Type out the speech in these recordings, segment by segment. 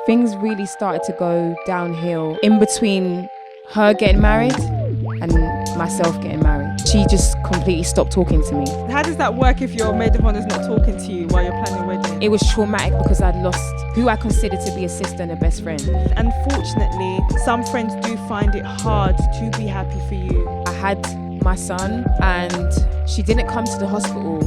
things really started to go downhill in between her getting married and myself getting married. She just completely stopped talking to me. How does that work if your maid of honour's not talking to you while you're planning a wedding? It was traumatic because I'd lost who I considered to be a sister and a best friend. Unfortunately, some friends do find it hard to be happy for you. I had my son and she didn't come to the hospital.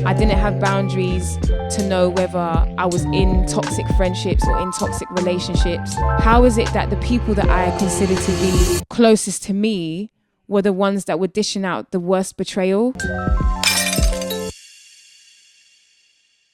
I didn't have boundaries to know whether I was in toxic friendships or in toxic relationships. How is it that the people that I considered to be closest to me were the ones that were dishing out the worst betrayal?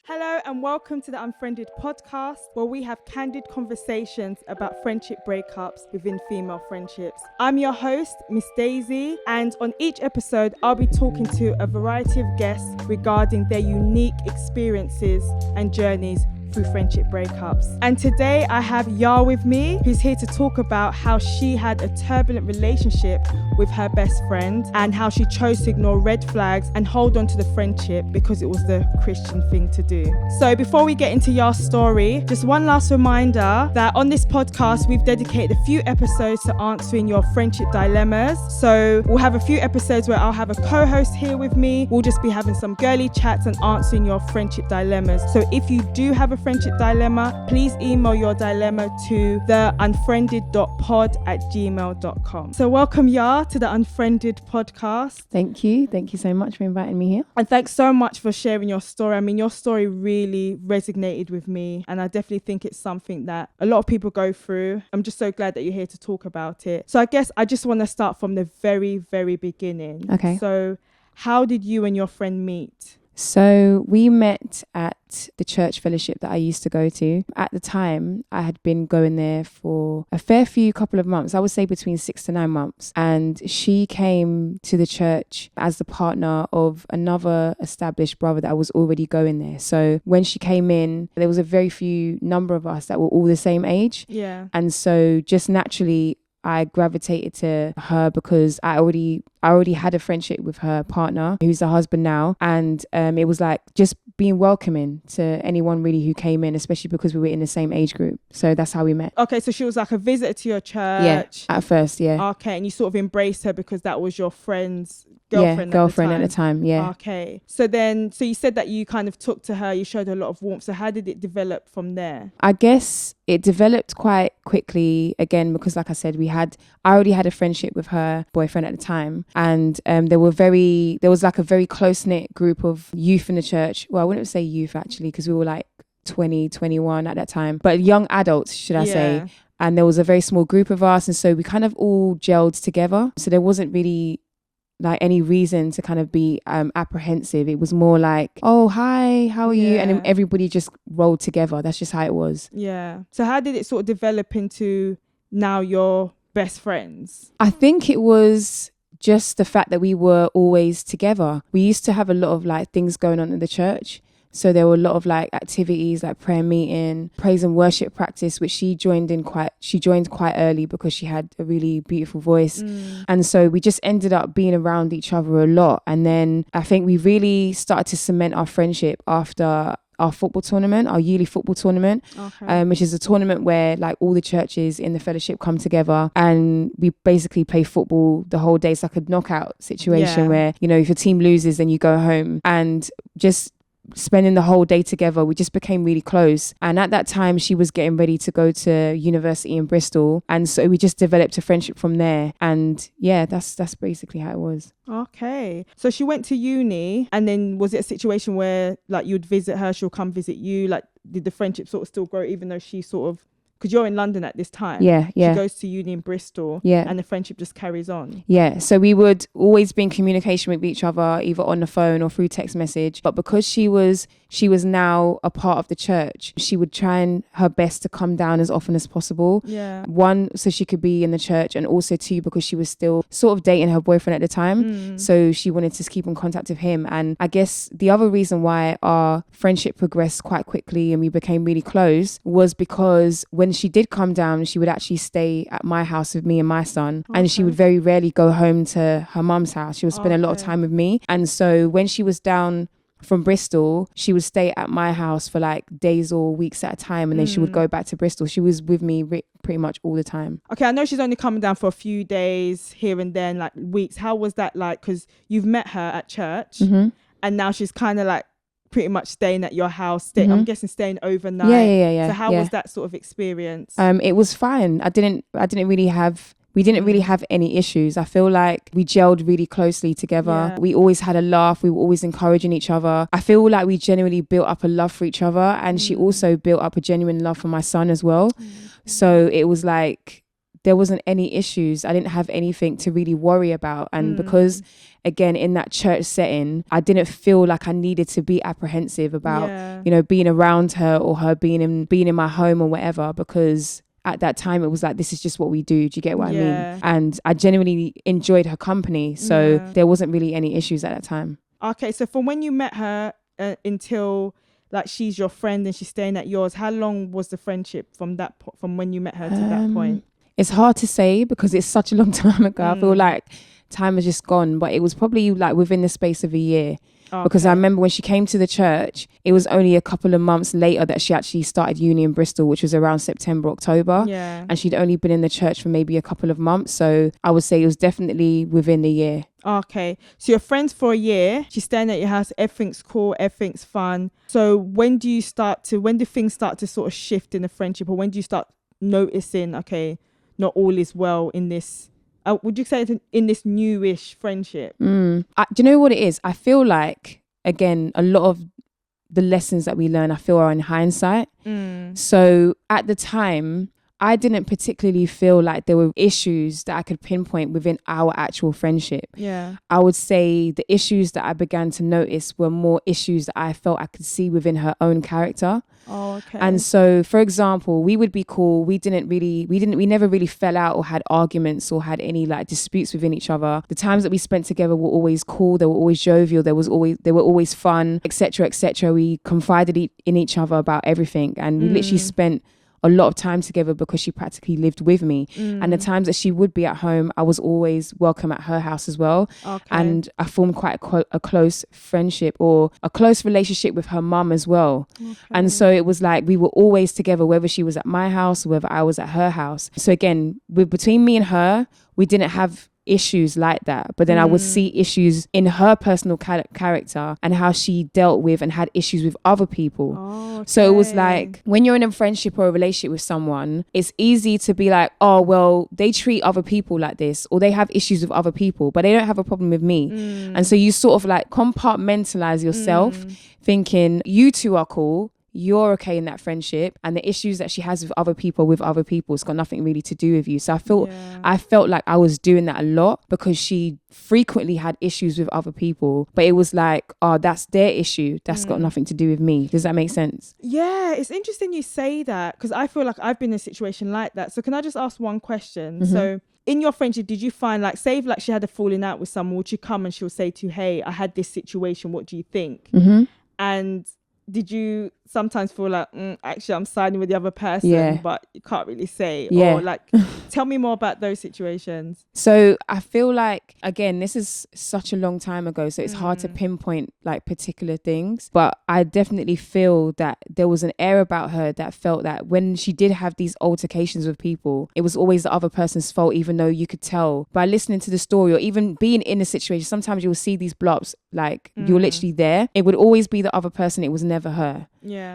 Hello and welcome to the Unfriended podcast, where we have candid conversations about friendship breakups within female friendships. I'm your host, Miss Daisy, and on each episode, I'll be talking to a variety of guests regarding their unique experiences and journeys through friendship breakups. And today I have Yaa with me, who's here to talk about how she had a turbulent relationship with her best friend and how she chose to ignore red flags and hold on to the friendship because it was the Christian thing to do. So before we get into Yaa's story, just one last reminder that on this podcast we've dedicated a few episodes to answering your friendship dilemmas. So we'll have a few episodes where I'll have a co-host here with me. We'll just be having some girly chats and answering your friendship dilemmas. So if you do have a friendship dilemma, please email your dilemma to the unfriended.pod@gmail.com. So welcome, Yaa, to the Unfriended podcast. Thank you so much for inviting me here. And thanks so much for sharing your story. I mean, your story really resonated with me, and I definitely think it's something that a lot of people go through. I'm just so glad that you're here to talk about it. So I guess I just want to start from the very, very beginning. Okay. So how did you and your friend meet? So we met at the church fellowship that I used to go to. At the time, I had been going there for a fair few couple of months. I would say between 6 to 9 months. And she came to the church as the partner of another established brother that was already going there. So when she came in, there was a very few number of us that were all the same age. Yeah. And so just naturally, I gravitated to her because I already had a friendship with her partner, who's the husband now. And it was like just being welcoming to anyone really who came in, especially because we were in the same age group. So that's how we met. Okay, so she was like a visitor to your church. Yeah, at first, yeah. Okay, and you sort of embraced her because that was your friend's girlfriend at the time, yeah. Okay, so you said that you kind of took to her, you showed her a lot of warmth. So how did it develop from there? I guess it developed quite quickly, again, because like I said, I already had a friendship with her boyfriend at the time. And there was like a very close-knit group of youth in the church. Well, I wouldn't say youth actually, because we were like 20, 21 at that time, but young adults, should I say. And there was a very small group of us. And so we kind of all gelled together. So there wasn't really like any reason to kind of be apprehensive. It was more like, oh, hi, how are you? And then everybody just rolled together. That's just how it was. Yeah. So how did it sort of develop into now you're best friends? I think it was just the fact that we were always together. We used to have a lot of like things going on in the church. So there were a lot of like activities like prayer meeting, praise and worship practice, which she joined quite early because she had a really beautiful voice. And so we just ended up being around each other a lot. And then I think we really started to cement our friendship after our football tournament, our yearly football tournament, which is a tournament where like all the churches in the fellowship come together and we basically play football the whole day. It's like a knockout situation where, you know, if your team loses, then you go home. And just spending the whole day together, we just became really close. And at that time, she was getting ready to go to university in Bristol. And so we just developed a friendship from there. And yeah, that's basically how it was. Okay. So she went to uni, and then was it a situation where like you'd visit her, she'll come visit you? Like did the friendship sort of still grow even though she sort of, because you're in London at this time. Yeah. She goes to uni in Bristol. Yeah. And the friendship just carries on. Yeah. So we would always be in communication with each other, either on the phone or through text message. But because she was now a part of the church, she would try her best to come down as often as possible. Yeah. One, so she could be in the church, and also two, because she was still sort of dating her boyfriend at the time. So she wanted to keep in contact with him. And I guess the other reason why our friendship progressed quite quickly and we became really close was because when she did come down, she would actually stay at my house with me and my son. And she would very rarely go home to her mum's house. She would spend a lot of time with me. And so when she was down from Bristol, she would stay at my house for like days or weeks at a time, and then she would go back to Bristol. She was with me pretty much all the time. Okay, I know she's only coming down for a few days here and then, like weeks. How was that like? Because you've met her at church, and now she's kind of like pretty much staying at your house. I'm guessing staying overnight. Yeah. So how was that sort of experience? It was fine. We didn't really have any issues. I feel like we gelled really closely together. Yeah. We always had a laugh. We were always encouraging each other. I feel like we genuinely built up a love for each other, and she also built up a genuine love for my son as well. So it was like there wasn't any issues. I didn't have anything to really worry about. And because, again, in that church setting, I didn't feel like I needed to be apprehensive about, you know, being around her or her being in my home or whatever, because at that time it was like, this is just what we do. Do you get what I mean? And I genuinely enjoyed her company. So there wasn't really any issues at that time. Okay, so from when you met her until like she's your friend and she's staying at yours, how long was the friendship from when you met her to that point? It's hard to say because it's such a long time ago. I feel like time has just gone, but it was probably like within the space of a year. Because I remember when she came to the church, it was only a couple of months later that she actually started uni in Bristol, which was around September, October. And she'd only been in the church for maybe a couple of months. So I would say it was definitely within the year. Okay. So you're friends for a year. She's staying at your house. Everything's cool. Everything's fun. So when do things start to sort of shift in the friendship, or when do you start noticing, okay, not all is well in this, would you say it's in this newish friendship? Do you know what it is? I feel like, again, a lot of the lessons that we learn, I feel, are in hindsight. So at the time, I didn't particularly feel like there were issues that I could pinpoint within our actual friendship. I would say the issues that I began to notice were more issues that I felt I could see within her own character. And so, for example, we would be cool. We never really fell out or had arguments or had any like disputes within each other. The times that we spent together were always cool. They were always jovial. They were always fun, etc., etc. We confided in each other about everything, and we literally spent a lot of time together because she practically lived with me. And the times that she would be at home, I was always welcome at her house as well. And I formed quite a close friendship or a close relationship with her mum as well. And so it was like we were always together, whether she was at my house or whether I was at her house. So again, between me and her, we didn't have issues like that, but then I would see issues in her personal character and how she dealt with and had issues with other people. So it was like when you're in a friendship or a relationship with someone, it's easy to be like, oh well, they treat other people like this, or they have issues with other people, but they don't have a problem with me. And so you sort of like compartmentalize yourself, thinking you two are cool, you're okay in that friendship, and the issues that she has with other people, it's got nothing really to do with you. So I felt like I was doing that a lot because she frequently had issues with other people, but it was like, oh, that's their issue, that's got nothing to do with me. Does that make sense? Yeah, it's interesting you say that, because I feel like I've been in a situation like that. So can I just ask one question? So in your friendship, did you find like, say if like she had a falling out with someone, would you come and she'll say to you, hey, I had this situation, what do you think? And did you sometimes feel like, actually I'm siding with the other person, but you can't really say? Or like, tell me more about those situations. So I feel like, again, this is such a long time ago, so it's hard to pinpoint like particular things, but I definitely feel that there was an air about her that felt that when she did have these altercations with people, it was always the other person's fault, even though you could tell by listening to the story or even being in the situation. Sometimes you'll see these blops, like you're literally there. It would always be the other person. It was never her.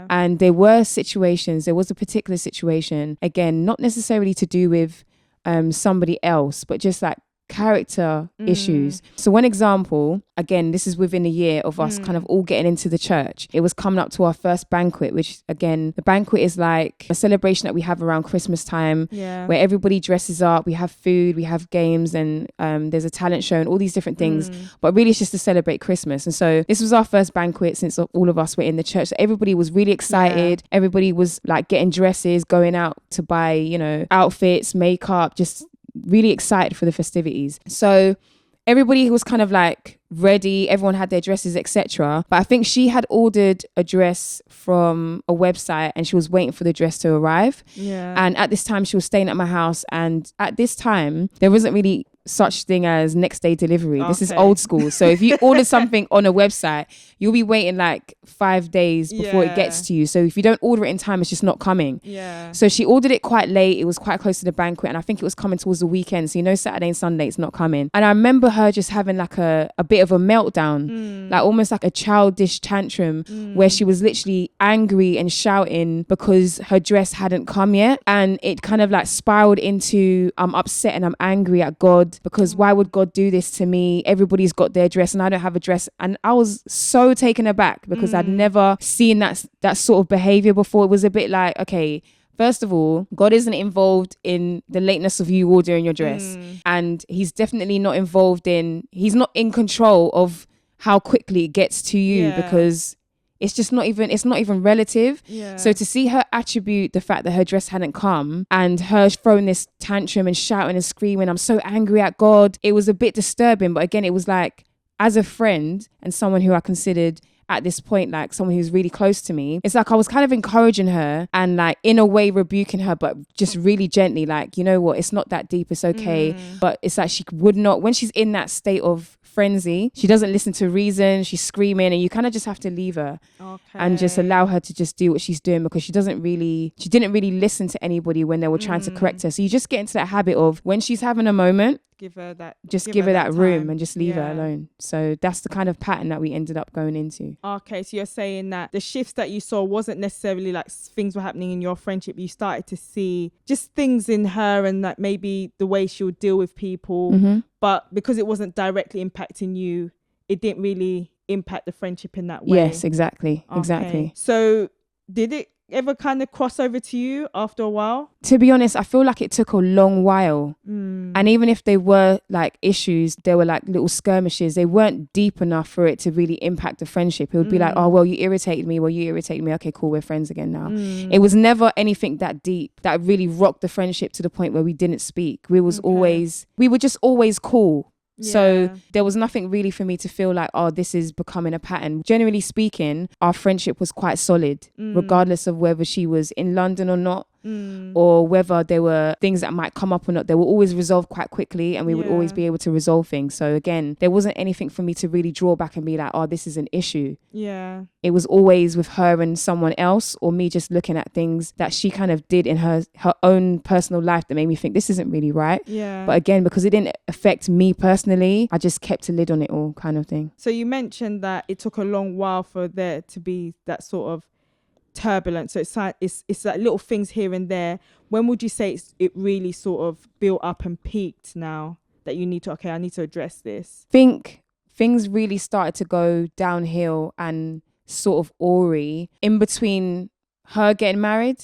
And there was a particular situation, again, not necessarily to do with somebody else, but just like character issues. So one example, again, this is within a year of us kind of all getting into the church. It was coming up to our first banquet, which again, the banquet is like a celebration that we have around Christmas time, where everybody dresses up, we have food, we have games, and there's a talent show and all these different things, but really it's just to celebrate Christmas. And so this was our first banquet since all of us were in the church. So everybody was really excited. Everybody was like getting dresses, going out to buy, you know, outfits, makeup, just really excited for the festivities. So everybody was kind of like ready, everyone had their dresses, etc. But I think she had ordered a dress from a website and she was waiting for the dress to arrive. And at this time she was staying at my house, and at this time there wasn't really such thing as next day delivery. Okay. This is old school. So if you order something on a website, you'll be waiting like 5 days before it gets to you. So if you don't order it in time, it's just not coming. Yeah. So she ordered it quite late. It was quite close to the banquet, and I think it was coming towards the weekend. So Saturday and Sunday it's not coming. And I remember her just having like a bit of a meltdown, like almost like a childish tantrum, where she was literally angry and shouting because her dress hadn't come yet. And it kind of like spiraled into, I'm upset and I'm angry at God because why would God do this to me? Everybody's got their dress and I don't have a dress. And I was so taken aback because I'd never seen that sort of behavior before. It was a bit like, okay, first of all, God isn't involved in the lateness of you ordering your dress. And he's definitely not involved he's not in control of how quickly it gets to you, because it's not even relative. Yeah. So to see her attribute the fact that her dress hadn't come and her throwing this tantrum and shouting and screaming, I'm so angry at God, it was a bit disturbing. But again, it was like, as a friend and someone who I considered at this point like someone who's really close to me, it's like I was kind of encouraging her and like in a way rebuking her, but just really gently, like, you know what, it's not that deep, it's okay. But it's like she would not, when she's in that state of frenzy, she doesn't listen to reason, she's screaming, and you kind of just have to leave her and just allow her to just do what she's doing, because she didn't really listen to anybody when they were trying to correct her. So you just get into that habit of, when she's having a moment, give her that room and just leave her alone. So that's the kind of pattern that we ended up going into. Okay, so you're saying that the shifts that you saw wasn't necessarily like things were happening in your friendship. You started to see just things in her and like maybe the way she would deal with people, but because it wasn't directly impacting you, it didn't really impact the friendship in that way. Yes, exactly. So did it ever kind of cross over to you after a while? To be honest, I feel like it took a long while. And even if they were like issues, they were like little skirmishes, they weren't deep enough for it to really impact the friendship. It would be like, oh, well, you irritated me. Okay, cool, we're friends again now. It was never anything that deep that really rocked the friendship to the point where we didn't speak. We were just always cool. So there was nothing really for me to feel like, oh, this is becoming a pattern. Generally speaking, our friendship was quite solid, regardless of whether she was in London or not, or whether there were things that might come up or not. They were always resolved quite quickly, and we would always be able to resolve things. So again, there wasn't anything for me to really draw back and be like, oh, this is an issue. Yeah. It was always with her and someone else, or me just looking at things that she kind of did in her own personal life that made me think this isn't really right. Yeah. But again, because it didn't affect me personally, I just kept a lid on it all, kind of thing. So you mentioned that it took a long while for there to be that sort of turbulence. So it's like little things here and there. When would you say it really sort of built up and peaked now that you need to, I need to address this? I think things really started to go downhill and sort of awry in between her getting married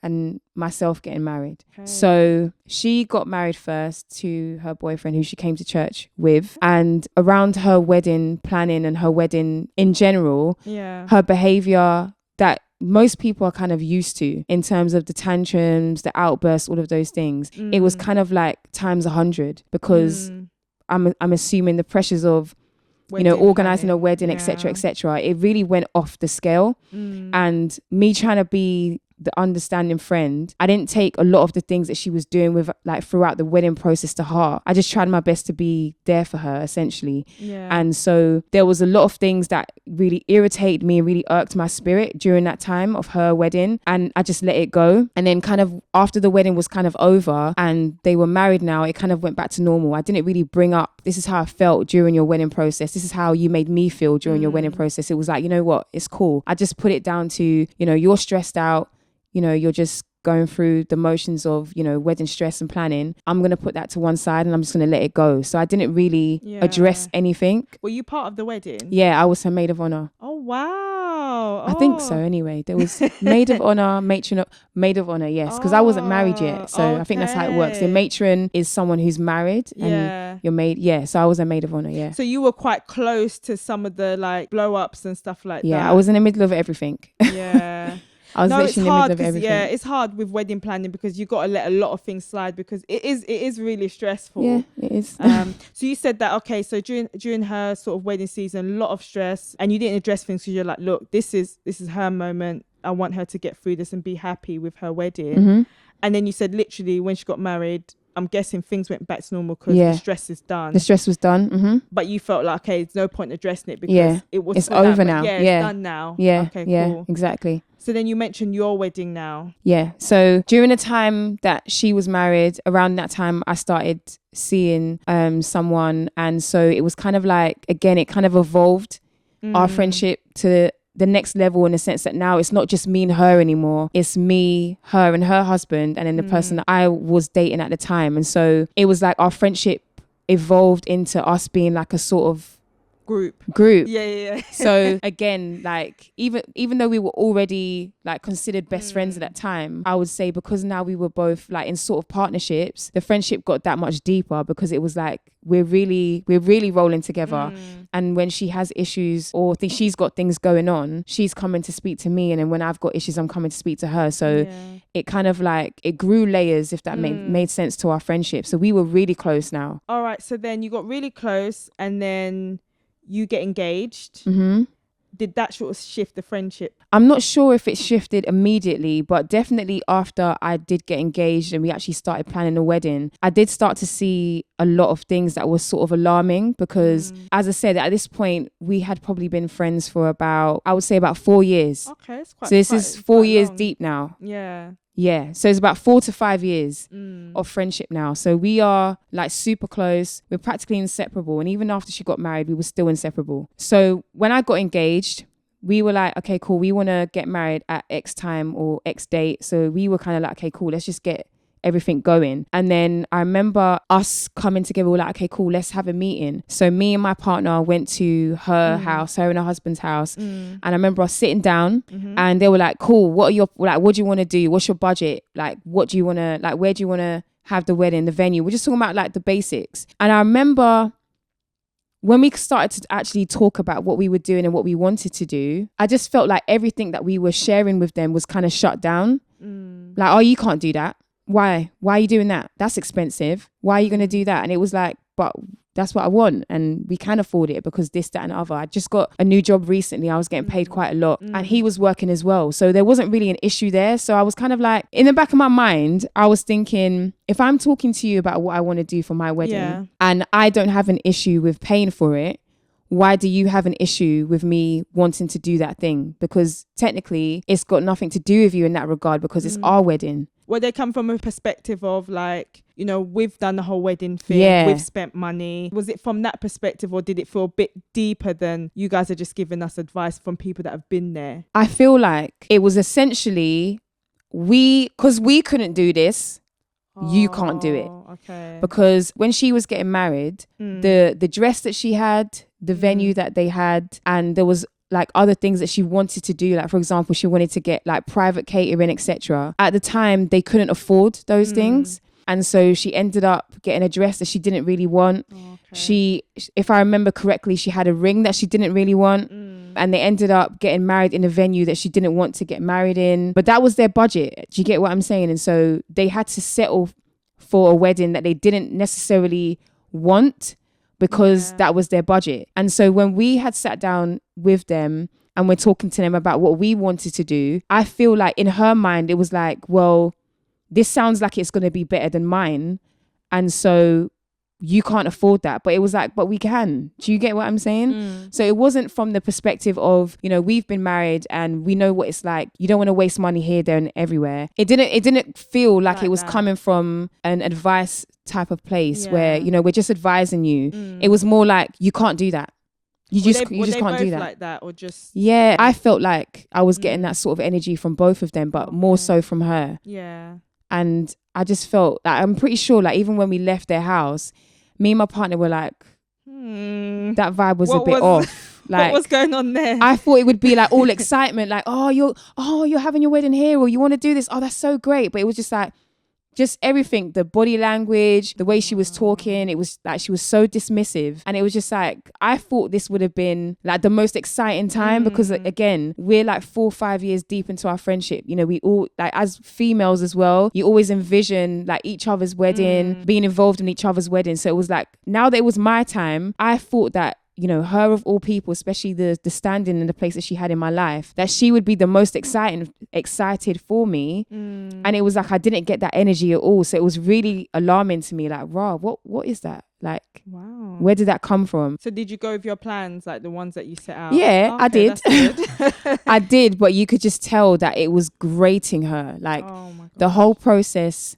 and myself getting married. Okay. So she got married first to her boyfriend, who she came to church with. And around her wedding planning and her wedding in general, her behaviour that most people are kind of used to in terms of the tantrums, the outbursts, all of those things. It was kind of like times 100, because I'm assuming the pressures of wedding, organizing a wedding, etc., it really went off the scale. And me trying to be the understanding friend, I didn't take a lot of the things that she was doing with like throughout the wedding process to heart. I just tried my best to be there for her, essentially. And so there was a lot of things that really irritated me and really irked my spirit during that time of her wedding, and I just let it go. And then kind of after the wedding was kind of over and they were married now, it kind of went back to normal. I didn't really bring up, this is how I felt during your wedding process, this is how you made me feel during your wedding process. It was like, you know what, it's cool. I just put it down to, you're stressed out, you're just going through the motions of, wedding stress and planning. I'm going to put that to one side and I'm just going to let it go. So I didn't really address anything. Were you part of the wedding? Yeah, I was her maid of honor. Oh, wow. I think so anyway. There was maid of honor, maid of honor, yes. Because I wasn't married yet. So I think that's how it works. The matron is someone who's married and your maid. Yeah, so I was a maid of honor, yeah. So you were quite close to some of the like blow-ups and stuff like that. Yeah, I was in the middle of everything. Yeah. I was literally in the middle of everything. Yeah, it's hard with wedding planning because you got to let a lot of things slide, because it is really stressful. Yeah, it is. So you said that, okay, so during her sort of wedding season, a lot of stress, and you didn't address things because you're like, look, this is her moment. I want her to get through this and be happy with her wedding. And then you said literally when she got married, I'm guessing things went back to normal because the stress is done. The stress was done. Mm-hmm. But you felt like, okay, there's no point addressing it because it's over now. It's done now. Yeah. Okay, cool. Exactly. So then you mentioned your wedding now. Yeah. So during the time that she was married, around that time, I started seeing someone. And so it was kind of like, again, it kind of evolved our friendship to the next level, in the sense that now it's not just me and her anymore. It's me, her and her husband, and then the person that I was dating at the time. And so it was like our friendship evolved into us being like a sort of group. Yeah. So again, like even though we were already like considered best friends at that time, I would say because now we were both like in sort of partnerships, the friendship got that much deeper because it was like we're really rolling together. And when she has issues or she's got things going on, she's coming to speak to me, and then when I've got issues, I'm coming to speak to her. So it kind of like it grew layers, if that made sense, to our friendship. So we were really close now. All right, so then you got really close, and then you get engaged. Did that sort of shift the friendship? I'm not sure if it shifted immediately, but definitely after I did get engaged and we actually started planning a wedding, I did start to see a lot of things that was sort of alarming because, as I said, at this point, we had probably been friends for about 4 years. Okay, it's quite. So this is 4 years deep now. Yeah. So it's about 4 to 5 years of friendship now. So we are like super close. We're practically inseparable. And even after she got married, we were still inseparable. So when I got engaged, we were like, okay, cool. We want to get married at X time or X date. So we were kind of like, okay, cool. Let's just get everything going. And then I remember us coming together. We were like, okay, cool. Let's have a meeting. So me and my partner went to her house, her and her husband's house. And I remember us sitting down and they were like, cool. What do you want to do? What's your budget? Like, what do you want to, like, where do you want to have the wedding, the venue? We're just talking about like the basics. And I remember when we started to actually talk about what we were doing and what we wanted to do, I just felt like everything that we were sharing with them was kind of shut down. Like, oh, you can't do that. Why are you doing that? That's expensive. Why are you going to do that? And it was like, but that's what I want. And we can afford it because this, that and other. I just got a new job recently. I was getting paid quite a lot and he was working as well. So there wasn't really an issue there. So I was kind of like, in the back of my mind, I was thinking, if I'm talking to you about what I want to do for my wedding and I don't have an issue with paying for it, why do you have an issue with me wanting to do that thing? Because technically it's got nothing to do with you in that regard because it's our wedding. Well, they come from a perspective of like, you know, we've done the whole wedding thing, we've spent money. Was it from that perspective or did it feel a bit deeper than you guys are just giving us advice from people that have been there? I feel like it was essentially because we couldn't do this, you can't do it. Okay. Because when she was getting married, the dress that she had, the venue that they had, and there was like other things that she wanted to do, like for example she wanted to get like private catering, etc. At the time they couldn't afford those things, and so she ended up getting a dress that she didn't really want. She, if I remember correctly, she had a ring that she didn't really want, and they ended up getting married in a venue that she didn't want to get married in, but that was their budget. Do you get what I'm saying? And so they had to settle for a wedding that they didn't necessarily want because that was their budget. And so when we had sat down with them and we're talking to them about what we wanted to do, I feel like in her mind, it was like, well, this sounds like it's going to be better than mine. And so you can't afford that. But it was like, but we can. Do you get what I'm saying? So it wasn't from the perspective of, you know, we've been married and we know what it's like. You don't want to waste money here, there and everywhere. It didn't feel like it was coming from an advice type of place where, you know, we're just advising you. It was more like, you can't do that. You just can't do that. Like that or just... Yeah, I felt like I was getting that sort of energy from both of them, but more so from her. Yeah. And I just felt like, I'm pretty sure like even when we left their house, me and my partner were like, that vibe was a bit off. Like, what was going on there? I thought it would be like all excitement, like, oh, you're having your wedding here, or you want to do this. Oh, that's so great. But it was just like, just everything, the body language, the way she was talking, it was like she was so dismissive. And it was just like, I thought this would have been like the most exciting time because again, we're like 4 or 5 years deep into our friendship. You know, we all, like as females as well, you always envision like each other's wedding, being involved in each other's wedding. So it was like, now that it was my time, I thought that you know, her of all people, especially the standing and the place that she had in my life, that she would be the most excited for me. And it was like I didn't get that energy at all. So it was really alarming to me, like, rah, what is that? Like, wow, where did that come from? So did you go with your plans, like the ones that you set out? Yeah, okay, I did. That's good. I did, but you could just tell that it was grating her. Like the whole process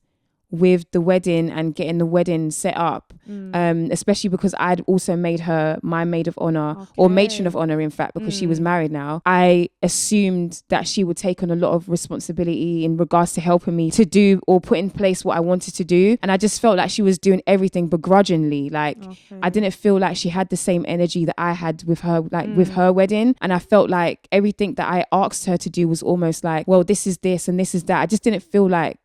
with the wedding and getting the wedding set up, especially because I'd also made her my maid of honor, or matron of honor, in fact, because she was married now. I assumed that she would take on a lot of responsibility in regards to helping me to do or put in place what I wanted to do. And I just felt like she was doing everything begrudgingly. Like I didn't feel like she had the same energy that I had with her, like with her wedding. And I felt like everything that I asked her to do was almost like, well, this is this and this is that. I just didn't feel like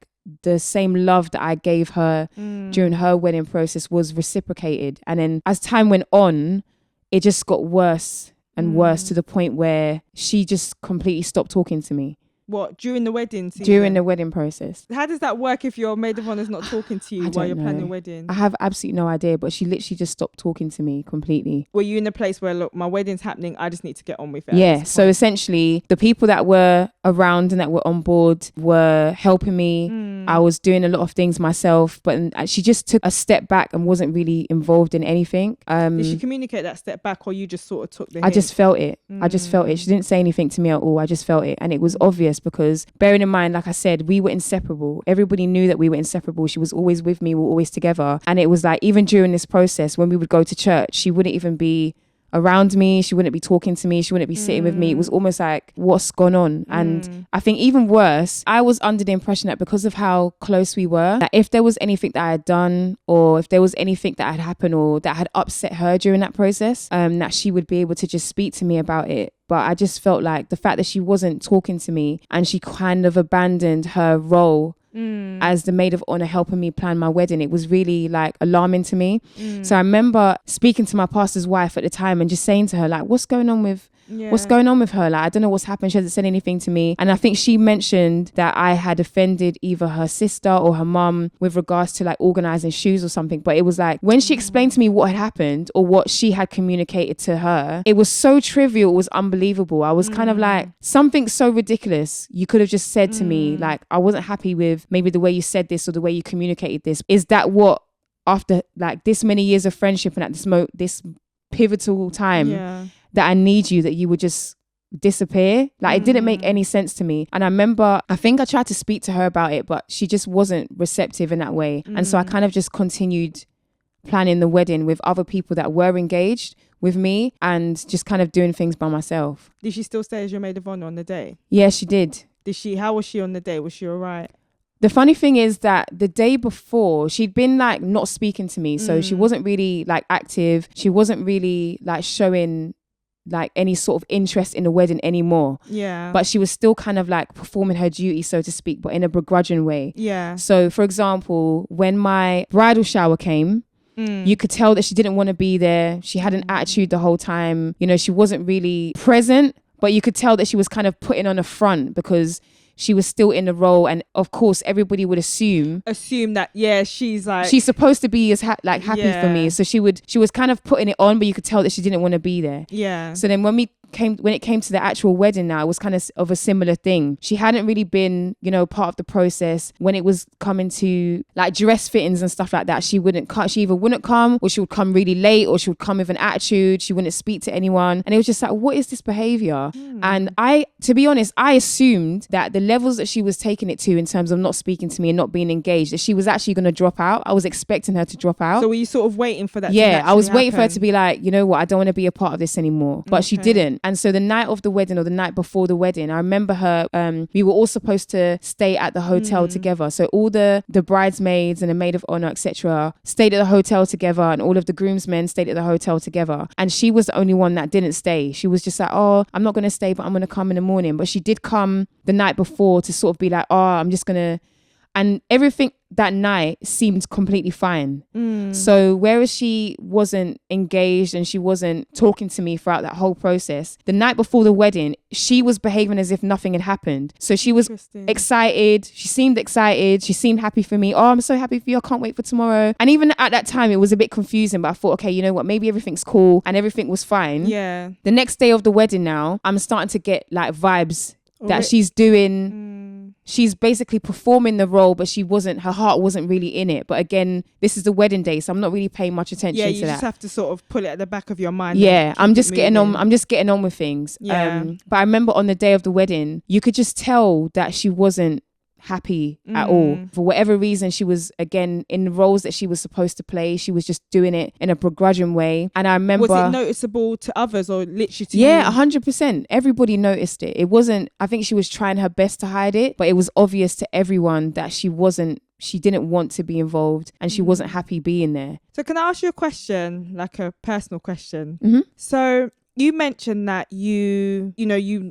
the same love that I gave her during her wedding process was reciprocated. And then as time went on, it just got worse and worse, to the point where she just completely stopped talking to me. What, during the wedding season? During the wedding process. How does that work if your maid of honor's not talking to you while you're planning the wedding? I have absolutely no idea, but she literally just stopped talking to me completely. Were you in a place where, look, my wedding's happening, I just need to get on with it? Yeah, so essentially the people that were around and that were on board were helping me. I was doing a lot of things myself, but she just took a step back and wasn't really involved in anything. Did she communicate that step back, or you just sort of took the hint? I just felt it. I just felt it. She didn't say anything to me at all. I just felt it. And it was obvious because, bearing in mind, like I said, we were inseparable. Everybody knew that we were inseparable. She was always with me. We were always together. And it was like, even during this process, when we would go to church, she wouldn't even be around me. She wouldn't be talking to me. She wouldn't be sitting with me. It was almost like, what's gone on? And I think even worse, I was under the impression that because of how close we were, that if there was anything that I had done, or if there was anything that had happened or that had upset her during that process, that she would be able to just speak to me about it. But I just felt like the fact that she wasn't talking to me, and she kind of abandoned her role as the maid of honor helping me plan my wedding, it was really like alarming to me. So I remember speaking to my pastor's wife at the time and just saying to her, like, what's going on with her? Like, I don't know what's happened. She hasn't said anything to me. And I think she mentioned that I had offended either her sister or her mum with regards to like organizing shoes or something. But it was like, when she explained to me what had happened or what she had communicated to her, it was so trivial, it was unbelievable. I was kind of like, something so ridiculous you could have just said to me, like, I wasn't happy with maybe the way you said this or the way you communicated this. Is that what, after like this many years of friendship and at this pivotal time that I need you, that you would just disappear? Like, it didn't make any sense to me. And I remember, I think I tried to speak to her about it, but she just wasn't receptive in that way. And so I kind of just continued planning the wedding with other people that were engaged with me and just kind of doing things by myself. Did she still stay as your maid of honor on the day? Yeah, she did. How was she on the day? Was she all right? The funny thing is that the day before, she'd been like not speaking to me. So she wasn't really like active. She wasn't really like showing like any sort of interest in the wedding anymore. Yeah. But she was still kind of like performing her duty, so to speak, but in a begrudging way. Yeah. So for example, when my bridal shower came, you could tell that she didn't want to be there. She had an attitude the whole time. You know, she wasn't really present, but you could tell that she was kind of putting on a front because she was still in the role. And of course, everybody would assume that, she's supposed to be as happy for me. So she was kind of putting it on, but you could tell that she didn't want to be there. Yeah. So then when it came to the actual wedding now, it was kind of a similar thing. She hadn't really been, part of the process when it was coming to like dress fittings and stuff like that. She either wouldn't come, or she would come really late, or she would come with an attitude. She wouldn't speak to anyone. And it was just like, what is this behavior? And to be honest, I assumed that the levels that she was taking it to in terms of not speaking to me and not being engaged, that she was actually going to drop out. I was expecting her to drop out. So were you sort of waiting for that? Yeah, I was waiting for her to be like, you know what, I don't want to be a part of this anymore. But she didn't. And so the night of the wedding, or the night before the wedding, I remember her, we were all supposed to stay at the hotel together. So all the bridesmaids and the maid of honor, etc., stayed at the hotel together, and all of the groomsmen stayed at the hotel together. And she was the only one that didn't stay. She was just like, oh, I'm not going to stay, but I'm going to come in the morning. But she did come the night before to sort of be like, oh, I'm And everything that night seemed completely fine. So whereas she wasn't engaged and she wasn't talking to me throughout that whole process, the night before the wedding, she was behaving as if nothing had happened. So she was excited. She seemed excited. She seemed happy for me. Oh, I'm so happy for you. I can't wait for tomorrow. And even at that time, it was a bit confusing, but I thought, okay, you know what? Maybe everything's cool and everything was fine. Yeah. The next day of the wedding now, I'm starting to get like vibes that she's doing. She's basically performing the role, but her heart wasn't really in it. But again, this is the wedding day, so I'm not really paying much attention to that. Yeah, you just have to sort of put it at the back of your mind. Yeah, I'm just getting on with things. Yeah. But I remember on the day of the wedding, you could just tell that she wasn't happy at all. For whatever reason, she was, again, in the roles that she was supposed to play, she was just doing it in a begrudging way. And I remember... Was it noticeable to others or literally to you? Yeah, 100%. Everybody noticed it. It wasn't... I think she was trying her best to hide it, but it was obvious to everyone that she didn't want to be involved and she wasn't happy being there. So can I ask you a question, like a personal question? Mm-hmm. So... you mentioned that you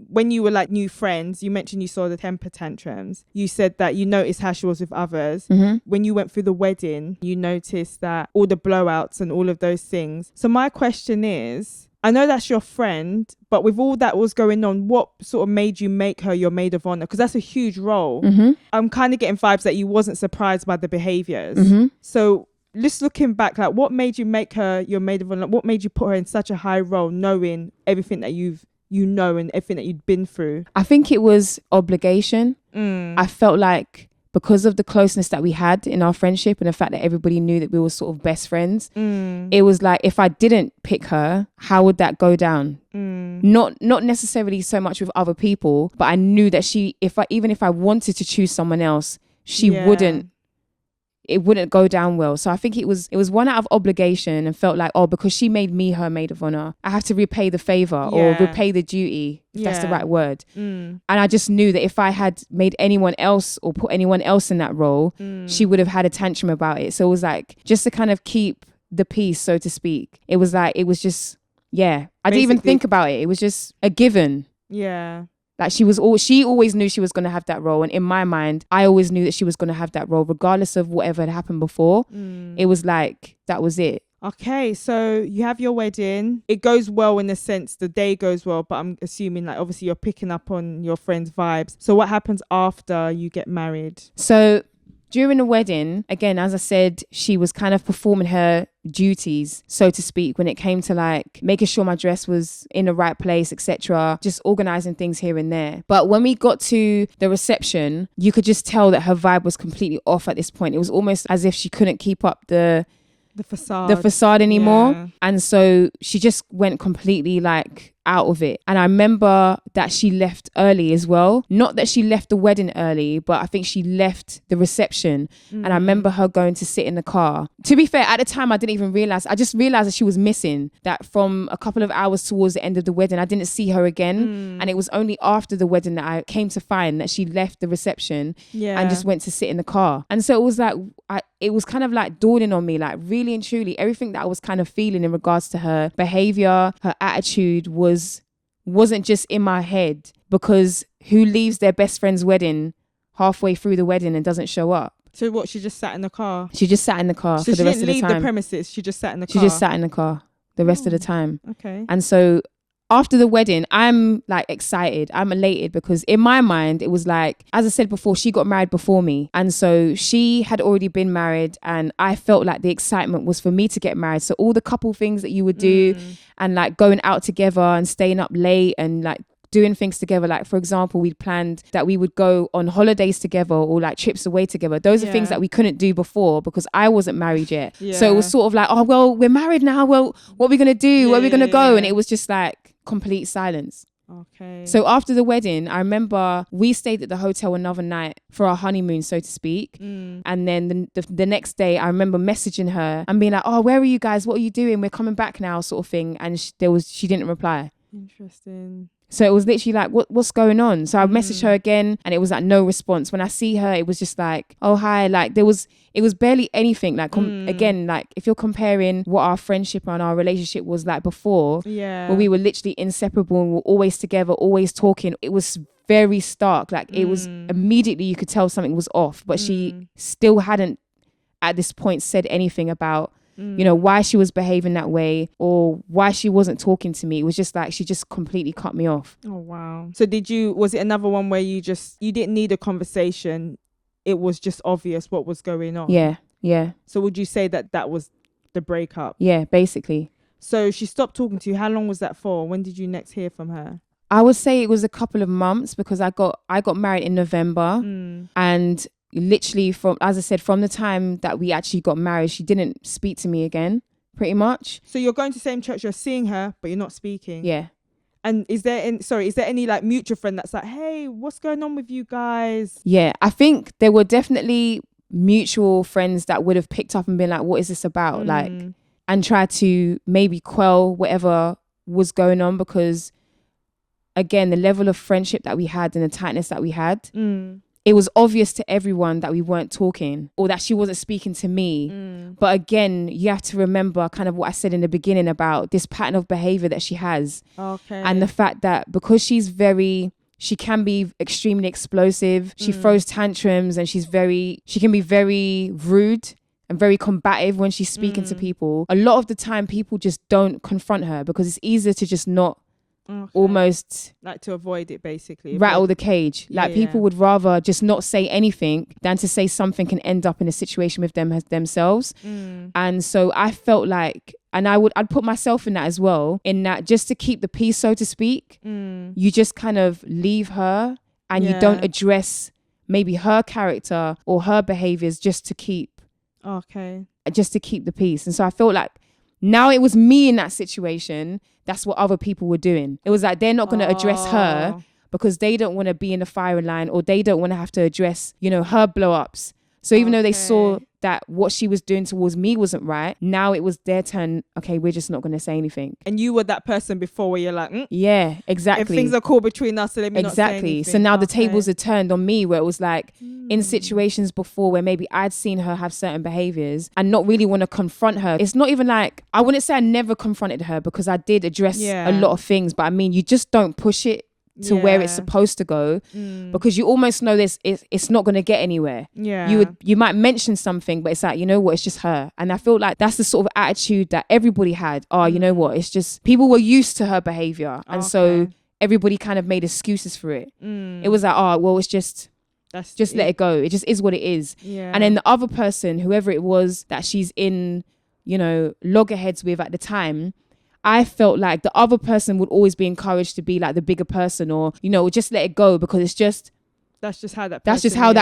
when you were like new friends, you mentioned you saw the temper tantrums. You said that you noticed how she was with others. When you went through the wedding, you noticed that all the blowouts and all of those things. So my question is, I know that's your friend, but with all that was going on, what sort of made you make her your maid of honor? Because that's a huge role. I'm kind of getting vibes that you wasn't surprised by the behaviors. So just looking back, like what made you make her your maid of honor? What made you put her in such a high role, knowing everything that you know and everything that you'd been through? I think it was obligation. I felt like because of the closeness that we had in our friendship and the fact that everybody knew that we were sort of best friends, it was like, if I didn't pick her, how would that go down? Not necessarily so much with other people, but I knew that even if I wanted to choose someone else, it wouldn't go down well. So I think it was one out of obligation, and felt like, oh, because she made me her maid of honor, I have to repay the favor or repay the duty, if that's the right word. And I just knew that if I had made anyone else or put anyone else in that role, she would have had a tantrum about it. So it was like, just to kind of keep the peace, so to speak. It was like, it was just, I didn't even think about it. It was just a given. Yeah. Like she always knew she was going to have that role. And in my mind, I always knew that she was going to have that role, regardless of whatever had happened before. It was like, that was it. Okay, so you have your wedding. It goes well in the sense the day goes well, but I'm assuming like obviously you're picking up on your friend's vibes. So what happens after you get married? So during the wedding, again, as I said, she was kind of performing her duties, so to speak, when it came to like making sure my dress was in the right place, etc., just organizing things here and there. But when we got to the reception, you could just tell that her vibe was completely off at this point. It was almost as if she couldn't keep up the facade anymore. Yeah. And so she just went completely like out of it. And I remember that she left early as well. Not that she left the wedding early, but I think she left the reception. And I remember her going to sit in the car. To be fair, at the time I didn't even realize. I just realized that she was missing. That from a couple of hours towards the end of the wedding, I didn't see her again. And it was only after the wedding that I came to find that she left the reception and just went to sit in the car. And so it was like, it was kind of like dawning on me, like really and truly, everything that I was kind of feeling in regards to her behavior, her attitude wasn't just in my head, because who leaves their best friend's wedding halfway through the wedding and doesn't show up? So what, she just sat in the car? She just sat in the car for the rest of the time. She didn't leave the premises, she just sat in the car? She just sat in the car the rest of the time. Okay. And so after the wedding, I'm like excited. I'm elated, because in my mind, it was like, as I said before, she got married before me. And so she had already been married, and I felt like the excitement was for me to get married. So all the couple things that you would do and like going out together and staying up late and like doing things together. Like, for example, we'd planned that we would go on holidays together or like trips away together. Those are things that we couldn't do before because I wasn't married yet. So it was sort of like, oh, well, we're married now. Well, what are we going to do? Where are we going to go? And it was just like complete silence. Okay. So after the wedding, I remember we stayed at the hotel another night for our honeymoon, so to speak. And then the next day, I remember messaging her and being like, oh, where are you guys? What are you doing? We're coming back now, sort of thing. And she didn't reply. Interesting. So it was literally like, what's going on? So I messaged her again, and it was like no response. When I see her, it was just like, oh, hi. Like it was barely anything. Like again, like if you're comparing what our friendship and our relationship was like before, where we were literally inseparable and we were always together, always talking, it was very stark. Like it was immediately, you could tell something was off, but she still hadn't at this point said anything about, you know, why she was behaving that way or why she wasn't talking to me. It was just like, she just completely cut me off. Oh, wow. So was it another one where you didn't need a conversation? It was just obvious what was going on? Yeah. So would you say that was the breakup? Yeah, basically. So she stopped talking to you. How long was that for? When did you next hear from her? I would say it was a couple of months because I got married in November and literally from the time that we actually got married, she didn't speak to me again, pretty much. So you're going to the same church, you're seeing her, but you're not speaking? Yeah. And is there any like mutual friend that's like, hey, what's going on with you guys? Yeah, I think there were definitely mutual friends that would have picked up and been like, what is this about? Like, and try to maybe quell whatever was going on, because again, the level of friendship that we had and the tightness that we had, it was obvious to everyone that we weren't talking or that she wasn't speaking to me. But again, you have to remember kind of what I said in the beginning about this pattern of behavior that she has. Okay. And the fact that because she can be extremely explosive, she throws tantrums and she can be very rude and very combative when she's speaking to people. A lot of the time people just don't confront her because it's easier to just not almost like to avoid it, basically rattle the cage. Like people would rather just not say anything than to say something can end up in a situation with them themselves. And so I felt like, and I'd put myself in that as well, in that just to keep the peace, so to speak, you just kind of leave her and you don't address maybe her character or her behaviors just to keep the peace. And so I felt like now it was me in that situation. That's what other people were doing. It was like they're not going to address her because they don't want to be in the firing line, or they don't want to have to address, you know, her blow ups. So even though they saw that what she was doing towards me wasn't right, now it was their turn. Okay, we're just not going to say anything. And you were that person before where you're like, yeah, exactly. If things are cool between us, so let me not say anything. So now the tables are turned on me, where it was like in situations before where maybe I'd seen her have certain behaviors and not really want to confront her. It's not even like, I wouldn't say I never confronted her because I did address a lot of things, but I mean, you just don't push it to where it's supposed to go because you almost know it's not going to get anywhere. You might mention something, but it's like, you know what, it's just her. And I feel like that's the sort of attitude that everybody had. You know what, it's just people were used to her behavior, and so everybody kind of made excuses for it. It was like, well, it's just let it go, it just is what it is. And then the other person, whoever it was that she's in, you know, loggerheads with at the time, I felt like the other person would always be encouraged to be like the bigger person, or, you know, just let it go because it's just, that's just how that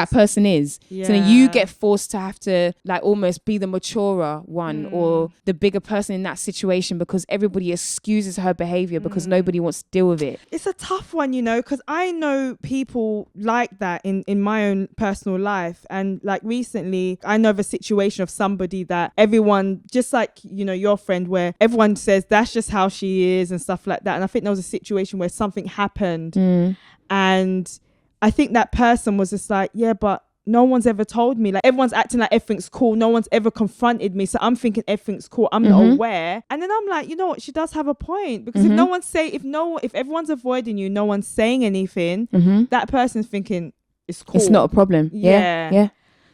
person is. So then you get forced to have to like almost be the maturer one or the bigger person in that situation because everybody excuses her behavior because nobody wants to deal with it. It's a tough one, you know, because I know people like that in my own personal life. And like recently, I know of a situation of somebody that everyone, just like, you know, your friend, where everyone says that's just how she is and stuff like that. And I think there was a situation where something happened and I think that person was just like, yeah, but no one's ever told me. Like, everyone's acting like everything's cool. No one's ever confronted me. So I'm thinking everything's cool. I'm not aware. And then I'm like, you know what? She does have a point. Because if everyone's avoiding you, no one's saying anything, that person's thinking it's cool. It's not a problem. Yeah.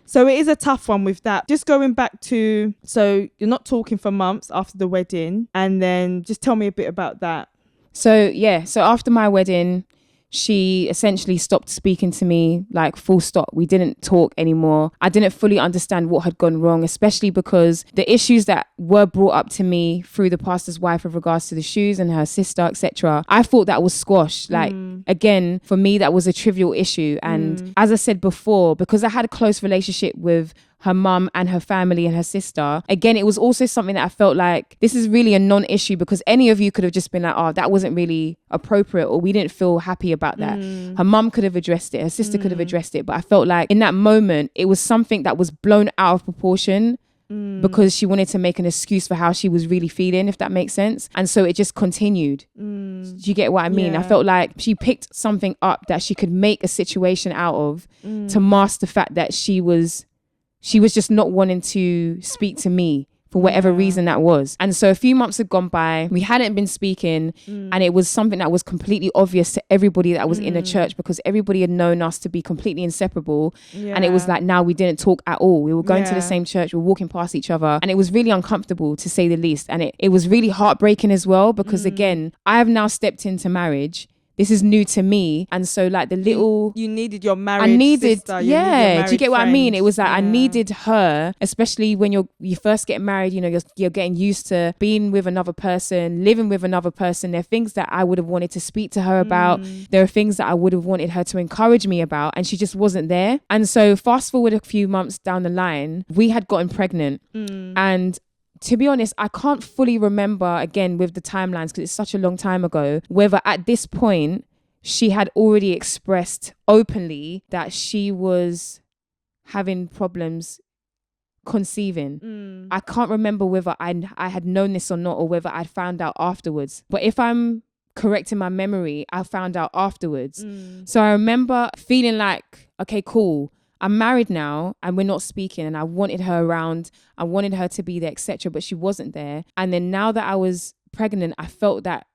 So it is a tough one with that. Just going back to, so you're not talking for months after the wedding. And then just tell me a bit about that. So after my wedding, she essentially stopped speaking to me, like full stop. We didn't talk anymore. I didn't fully understand what had gone wrong, especially because the issues that were brought up to me through the pastor's wife with regards to the shoes and her sister, etc. I thought that was squashed. Like, again, for me, that was a trivial issue. And as I said before, because I had a close relationship with her mum and her family and her sister, again, it was also something that I felt like this is really a non-issue because any of you could have just been like, oh, that wasn't really appropriate, or we didn't feel happy about that. Her mum could have addressed it, her sister could have addressed it, but I felt like in that moment it was something that was blown out of proportion because she wanted to make an excuse for how she was really feeling, if that makes sense. And so it just continued. Do you get what I mean? I felt like she picked something up that she could make a situation out of to mask the fact that she was just not wanting to speak to me for whatever reason that was. And so a few months had gone by. We hadn't been speaking, and it was something that was completely obvious to everybody that was in the church, because everybody had known us to be completely inseparable. And it was like, now we didn't talk at all. We were going to the same church, we were walking past each other, and it was really uncomfortable, to say the least. And it was really heartbreaking as well, because again, I have now stepped into marriage. This is new to me. And so like the little... You needed your married sister. Do you get what I mean? It was like, I needed her, especially when you first get married, you know, you're getting used to being with another person, living with another person. There are things that I would have wanted to speak to her about. There are things that I would have wanted her to encourage me about, and she just wasn't there. And so fast forward a few months down the line, we had gotten pregnant. And to be honest, I can't fully remember, again, with the timelines, because it's such a long time ago, whether at this point she had already expressed openly that she was having problems conceiving. I can't remember whether I had known this or not, or whether I'd found out afterwards. But if I'm correct in my memory, I found out afterwards. So I remember feeling like, okay, cool, I'm married now and we're not speaking, and I wanted her around. I wanted her to be there, etc. But she wasn't there. And then now that I was pregnant, I felt that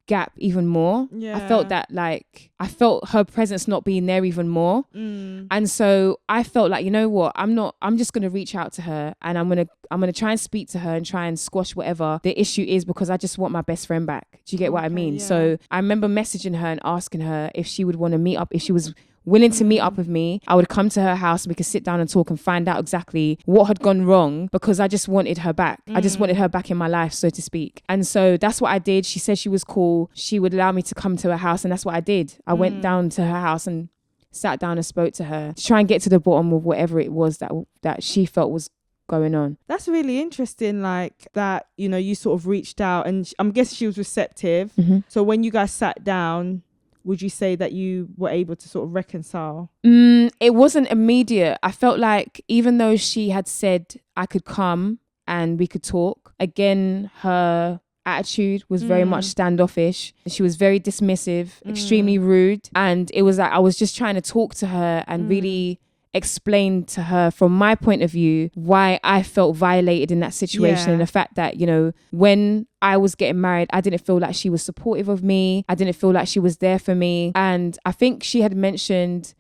gap even more. I felt that, like, I felt her presence not being there even more. And so I felt like, you know what, I'm just going to reach out to her, and I'm going to try and speak to her and try and squash whatever the issue is, because I just want my best friend back. Do you get what I mean? So I remember messaging her and asking her if she would want to meet up, if she was willing to meet up with me. I would come to her house and we could sit down and talk and find out exactly what had gone wrong, because I just wanted her back. I just wanted her back in my life, so to speak. And so that's what I did. She said she was cool. She would allow me to come to her house, and that's what I did. I went down to her house and sat down and spoke to her to try and get to the bottom of whatever it was that she felt was going on. That's really interesting, like that, you know, you sort of reached out, and I'm guessing she was receptive. So when you guys sat down, would you say that you were able to sort of reconcile? It wasn't immediate. I felt like even though she had said I could come and we could talk, again, her attitude was very much standoffish. She was very dismissive, extremely rude. And it was like I was just trying to talk to her and really explain to her from my point of view why I felt violated in that situation, and the fact that, you know, when I was getting married, I didn't feel like she was supportive of me. I didn't feel like she was there for me. And I think she had mentioned,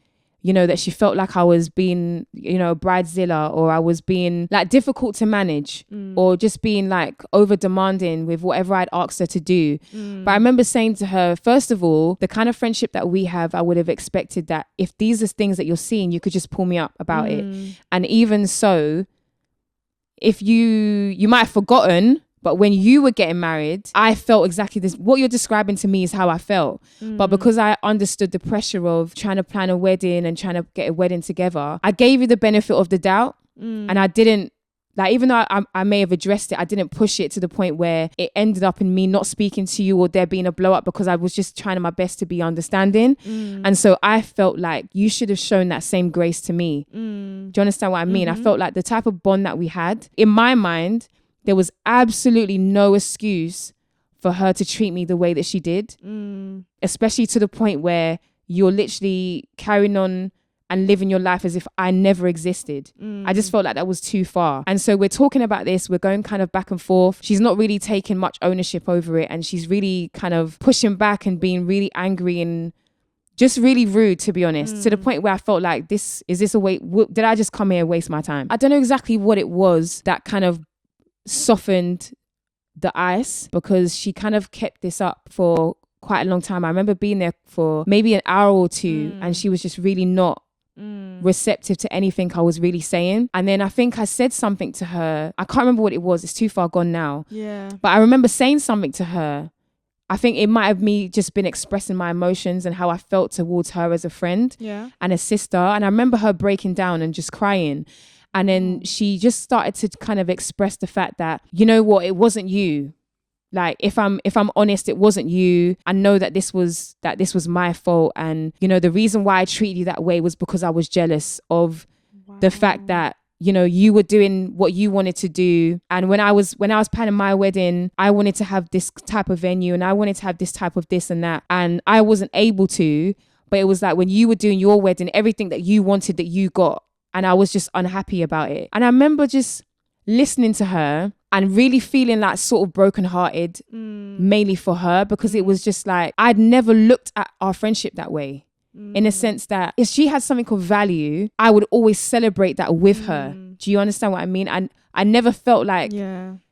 you know, that she felt like I was being, you know, bridezilla, or I was being like difficult to manage, or just being like over demanding with whatever I'd asked her to do. But I remember saying to her, first of all, the kind of friendship that we have, I would have expected that if these are things that you're seeing, you could just pull me up about it. And even so, if you might have forgotten, but when you were getting married, I felt exactly this. What you're describing to me is how I felt. But because I understood the pressure of trying to plan a wedding and trying to get a wedding together, I gave you the benefit of the doubt. And I didn't, like, even though I may have addressed it, I didn't push it to the point where it ended up in me not speaking to you or there being a blow up, because I was just trying my best to be understanding. And so I felt like you should have shown that same grace to me. Do you understand what I mean? I felt like the type of bond that we had, in my mind, there was absolutely no excuse for her to treat me the way that she did, especially to the point where you're literally carrying on and living your life as if I never existed. I just felt like that was too far. And so we're talking about this, we're going kind of back and forth. She's not really taking much ownership over it, and she's really kind of pushing back and being really angry and just really rude, to be honest, to the point where I felt like, is this a way, did I just come here and waste my time? I don't know exactly what it was that kind of softened the ice, because she kind of kept this up for quite a long time. I remember being there for maybe an hour or two, and she was just really not receptive to anything I was really saying. And then I think I said something to her. I can't remember what it was. It's too far gone now. But I remember saying something to her. I think it might have me just been expressing my emotions and how I felt towards her as a friend and a sister. And I remember her breaking down and just crying. And then she just started to kind of express the fact that, you know what, it wasn't you. Like, if I'm honest, it wasn't you. I know that this was my fault. And, you know, the reason why I treated you that way was because I was jealous of the fact that, you know, you were doing what you wanted to do. And when I was planning my wedding, I wanted to have this type of venue, and I wanted to have this type of this and that. And I wasn't able to, but it was like when you were doing your wedding, everything that you wanted that you got. And I was just unhappy about it. And I remember just listening to her and really feeling like sort of brokenhearted, mainly for her, because it was just like, I'd never looked at our friendship that way. In a sense that if she had something of value, I would always celebrate that with her. Do you understand what I mean? And I never felt like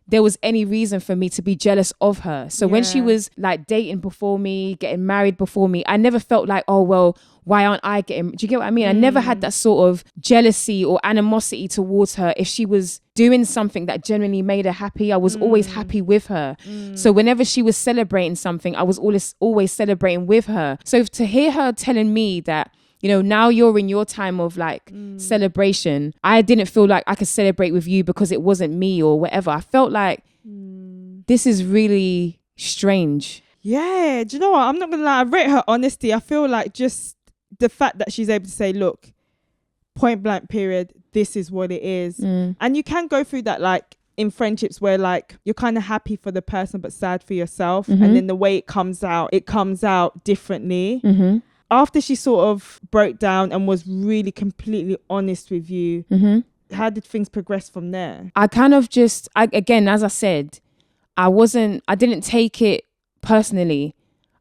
there was any reason for me to be jealous of her. So when she was like dating before me, getting married before me, I never felt like, oh, well, why aren't I getting, do you get what I mean? I never had that sort of jealousy or animosity towards her. If she was doing something that genuinely made her happy, I was always happy with her. So whenever she was celebrating something, I was always celebrating with her. So to hear her telling me that, you know, now you're in your time of like celebration, I didn't feel like I could celebrate with you because it wasn't me or whatever. I felt like this is really strange. Yeah, do you know what? I'm not gonna lie, I rate her honesty. I feel like just the fact that she's able to say, look, point blank period, this is what it is. And you can go through that like in friendships where like you're kind of happy for the person but sad for yourself. And then the way it comes out differently. After she sort of broke down and was really completely honest with you, how did things progress from there? I kind of just, again, as I said, I didn't take it personally.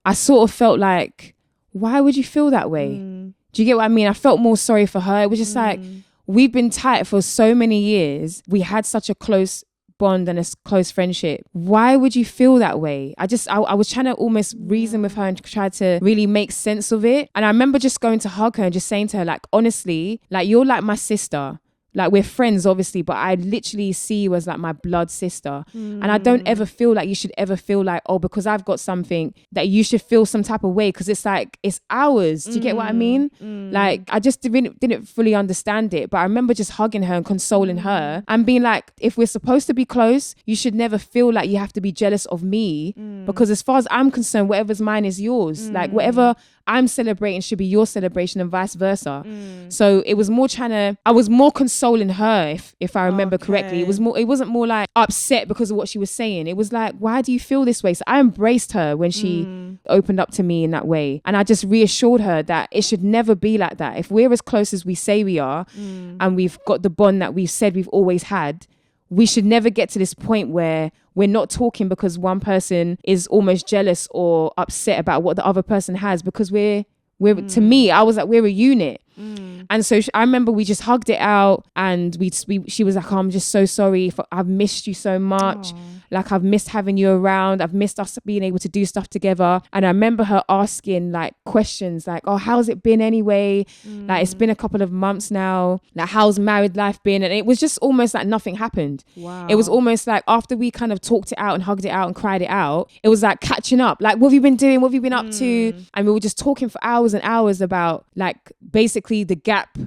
I sort of felt like, why would you feel that way? Do you get what I mean? I felt more sorry for her. It was just like, we've been tight for so many years. We had such a close bond and a close friendship. Why would you feel that way? I was trying to almost reason with her and try to really make sense of it. And I remember just going to hug her and just saying to her, like, honestly, like, you're like my sister. Like, we're friends, obviously, but I literally see you as like my blood sister. And I don't ever feel like you should ever feel like, oh, because I've got something that you should feel some type of way, because it's like, it's ours. Do you get what I mean? Like, I just didn't fully understand it. But I remember just hugging her and consoling her and being like, if we're supposed to be close, you should never feel like you have to be jealous of me, because as far as I'm concerned, whatever's mine is yours. Like, whatever I'm celebrating should be your celebration and vice versa. So it was more I was more consoling her, if I remember correctly. It wasn't more like upset because of what she was saying. It was like, why do you feel this way? So I embraced her when she opened up to me in that way. And I just reassured her that it should never be like that. If we're as close as we say we are, and we've got the bond that we've said we've always had, we should never get to this point where we're not talking because one person is almost jealous or upset about what the other person has, because we're to me, I was like, we're a unit. And so I remember we just hugged it out, and she was like, oh, I'm just so sorry. I've missed you so much. Like, I've missed having you around. I've missed us being able to do stuff together. And I remember her asking like questions like, oh, how's it been anyway? Like, it's been a couple of months now. Like, how's married life been? And it was just almost like nothing happened. Wow. It was almost like after we kind of talked it out and hugged it out and cried it out, it was like catching up. Like, what have you been doing? What have you been up to? And we were just talking for hours and hours about like basically the gap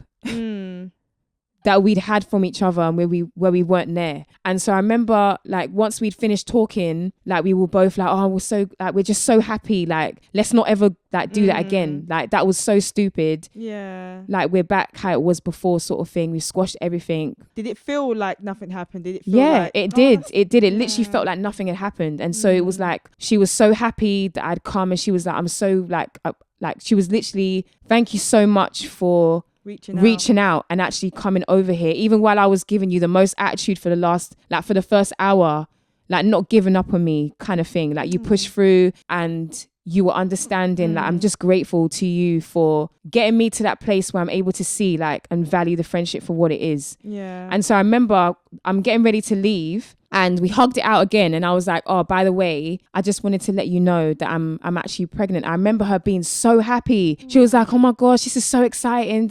that we'd had from each other and where we weren't there. And so I remember like once we'd finished talking, like we were both like, oh, we're just so happy. Like, let's not ever like do that again. Like, that was so stupid. Yeah. Like, we're back how it was before, sort of thing. We squashed everything. Did it feel like nothing happened? Did it feel like, it did. It did. It literally felt like nothing had happened. And so it was like, she was so happy that I'd come, and she was like, I'm so like she was literally, thank you so much for reaching out and actually coming over here, even while I was giving you the most attitude for the first hour, like not giving up on me kind of thing. Like, you pushed through and you were understanding. Like, I'm just grateful to you for getting me to that place where I'm able to see like and value the friendship for what it is. Yeah. And so I remember I'm getting ready to leave, and we hugged it out again. And I was like, oh, by the way, I just wanted to let you know that I'm actually pregnant. I remember her being so happy. She was like, oh my gosh, this is so exciting.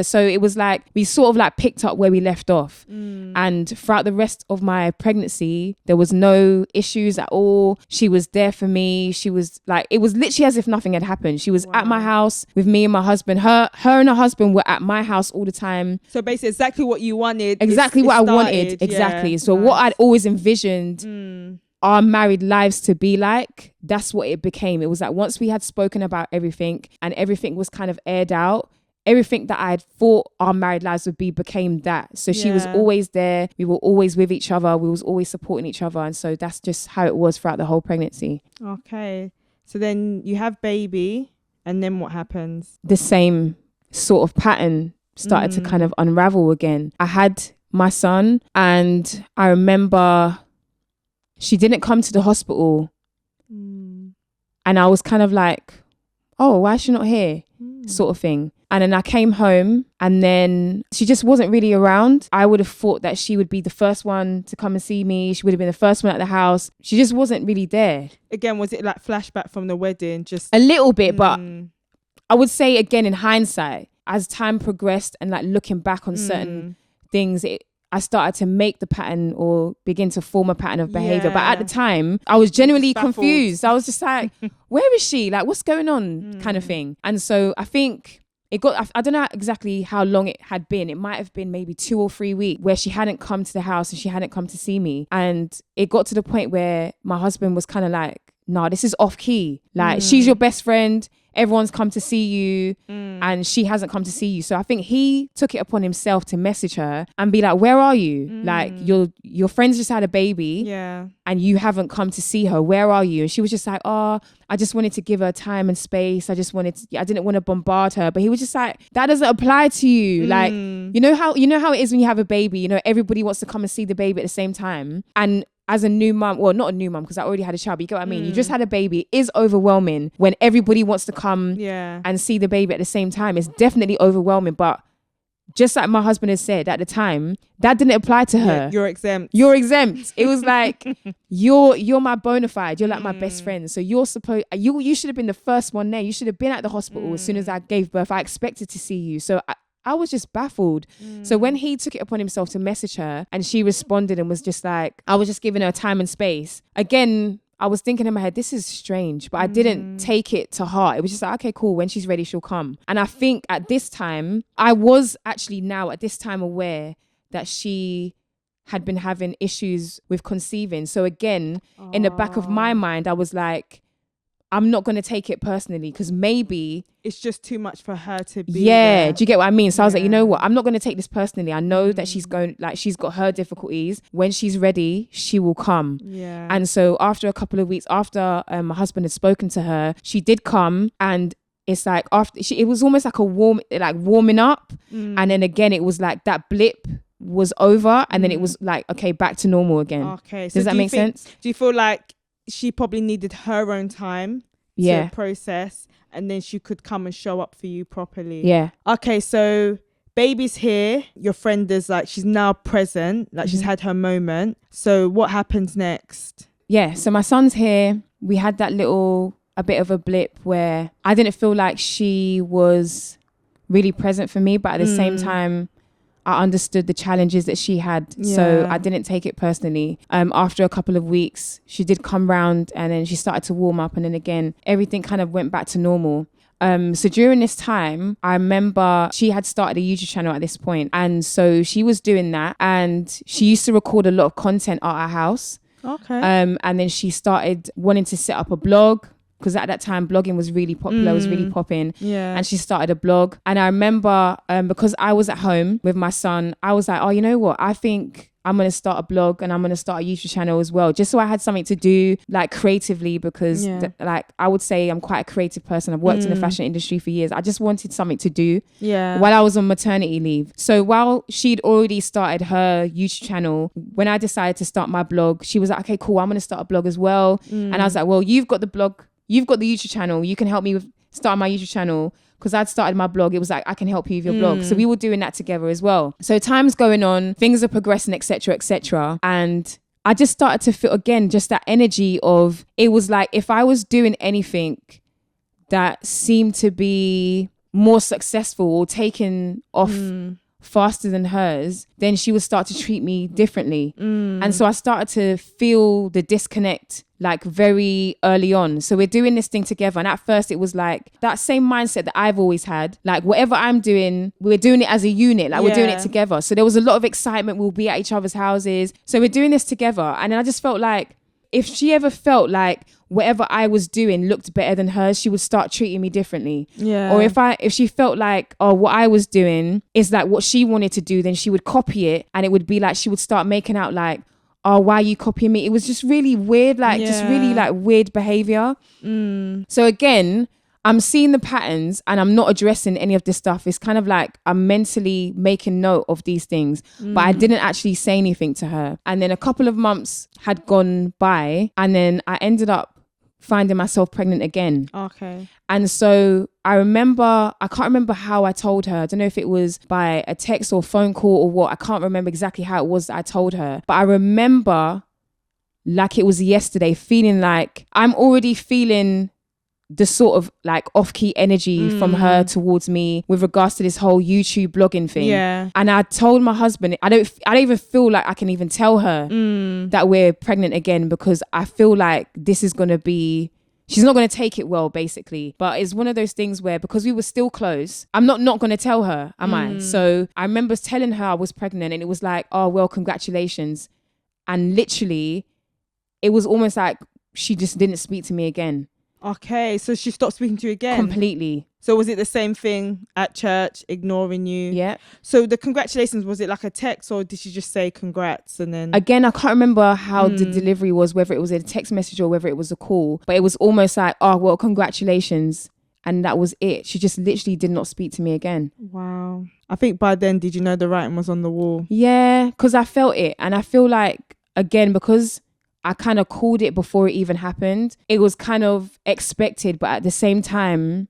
So it was like, we sort of like picked up where we left off. And throughout the rest of my pregnancy, there was no issues at all. She was there for me. She was like, it was literally as if nothing had happened. She was at my house with me and my husband. Her and her husband were at my house all the time. So basically exactly what you wanted. Exactly what I wanted. Exactly. So what I'd always envisioned our married lives to be like, that's what it became. It was like, once we had spoken about everything and everything was kind of aired out, everything that I had thought our married lives would be became that. So she was always there. We were always with each other. We was always supporting each other. And so that's just how it was throughout the whole pregnancy. Okay. So then you have baby, and then what happens? The same sort of pattern started to kind of unravel again. I had my son. And I remember she didn't come to the hospital. And I was kind of like, oh, why is she not here? Sort of thing. And then I came home and then she just wasn't really around. I would have thought that she would be the first one to come and see me. She would have been the first one at the house. She just wasn't really there. Again, was it like flashback from the wedding? Just a little bit, but I would say again in hindsight, as time progressed and like looking back on certain things, I started to make the pattern or begin to form a pattern of behaviour. But at the time, I was genuinely confused. I was just like, where is she? Like, what's going on? Kind of thing. And so I think I don't know exactly how long it had been. It might have been maybe 2 or 3 weeks where she hadn't come to the house and she hadn't come to see me. And it got to the point where my husband was kind of like, nah, this is off key. Like, she's your best friend. Everyone's come to see you and she hasn't come to see you. So I think he took it upon himself to message her and be like, where are you? Like, your friend's just had a baby and you haven't come to see her. Where are you? And she was just like, oh, I just wanted to give her time and space. I didn't want to bombard her. But he was just like, that doesn't apply to you. Like, you know how it is when you have a baby, you know, everybody wants to come and see the baby at the same time. And as a new mum, well, not a new mum because I already had a child, but you get what I mean? You just had a baby. It is overwhelming when everybody wants to come and see the baby at the same time. It's definitely overwhelming. But just like my husband has said at the time, that didn't apply to her. You're exempt. It was like, you're my bona fide. You're like my best friend. So you should have been the first one there. You should have been at the hospital as soon as I gave birth. I expected to see you. So I was just baffled. So when he took it upon himself to message her and she responded and was just like, I was just giving her time and space. Again, I was thinking in my head, this is strange, but I didn't take it to heart. It was just like, okay, cool. When she's ready, she'll come. And I think at this time, I was actually now at this time aware that she had been having issues with conceiving. So again, in the back of my mind, I was like, I'm not going to take it personally because maybe it's just too much for her to be there. Do you get what I mean? So I was like, you know what? I'm not going to take this personally. I know that she's got her difficulties. When she's ready, she will come. Yeah. And so after a couple of weeks, after my husband had spoken to her, she did come, and it's like it was almost like warming up. And then again, it was like that blip was over, and then it was like, okay, back to normal again. Okay. So does that make sense? Do you feel like she probably needed her own time to process, and then she could come and show up for you properly? Yeah. Okay, so baby's here. Your friend is like, she's now present, like she's had her moment. So what happens next? Yeah, so my son's here. We had that a bit of a blip where I didn't feel like she was really present for me, but at the same time, I understood the challenges that she had. So I didn't take it personally. After a couple of weeks, she did come round and then she started to warm up. And then again, everything kind of went back to normal. So during this time, I remember she had started a YouTube channel at this point. And so she was doing that. And she used to record a lot of content at our house. Okay. And then she started wanting to set up a blog, because at that time blogging was really popular, was really popping. Yeah. And she started a blog. And I remember because I was at home with my son, I was like, oh, you know what? I think I'm going to start a blog and I'm going to start a YouTube channel as well, just so I had something to do like creatively, because like I would say I'm quite a creative person. I've worked in the fashion industry for years. I just wanted something to do while I was on maternity leave. So while she'd already started her YouTube channel, when I decided to start my blog, she was like, okay, cool, I'm going to start a blog as well. And I was like, well, you've got the blog, you've got the YouTube channel, you can help me with starting my YouTube channel. Because I'd started my blog, it was like, I can help you with your blog. So we were doing that together as well. So time's going on, things are progressing, etc., etc. And I just started to feel, again, just that energy of, it was like, if I was doing anything that seemed to be more successful or taken off faster than hers, then she would start to treat me differently. And so I started to feel the disconnect like very early on. So we're doing this thing together. And at first it was like that same mindset that I've always had. Like whatever I'm doing, we're doing it as a unit. Like we're doing it together. So there was a lot of excitement. We'll be at each other's houses. So we're doing this together. And then I just felt like if she ever felt like whatever I was doing looked better than hers, she would start treating me differently. Yeah. Or if she felt like, oh, what I was doing is like what she wanted to do, then she would copy it. And it would be like, she would start making out like, oh, why are you copying me? It was just really weird, like just really like weird behavior. So again, I'm seeing the patterns and I'm not addressing any of this stuff. It's kind of like I'm mentally making note of these things, but I didn't actually say anything to her. And then a couple of months had gone by and then I ended up finding myself pregnant again. Okay. And so I can't remember how I told her. I don't know if it was by a text or phone call or what. I can't remember exactly how it was that I told her. But I remember like it was yesterday, feeling like I'm already feeling the sort of like off-key energy from her towards me with regards to this whole YouTube blogging thing. Yeah. And I told my husband, I don't even feel like I can even tell her that we're pregnant again, because I feel like this is going to be, she's not going to take it well, basically. But it's one of those things where, because we were still close, I'm not going to tell her, am I? So I remember telling her I was pregnant and it was like, oh, well, congratulations. And literally, it was almost like she just didn't speak to me again. Okay, so she stopped speaking to you again? Completely. So was it the same thing at church, ignoring you? Yeah. So the congratulations, was it like a text or did she just say congrats and then? Again, I can't remember how the delivery was, whether it was a text message or whether it was a call, but it was almost like, oh, well, congratulations. And that was it. She just literally did not speak to me again. Wow. I think by then, did you know the writing was on the wall? Yeah, because I felt it. And I feel like, again, because I kind of called it before it even happened, it was kind of expected, but at the same time,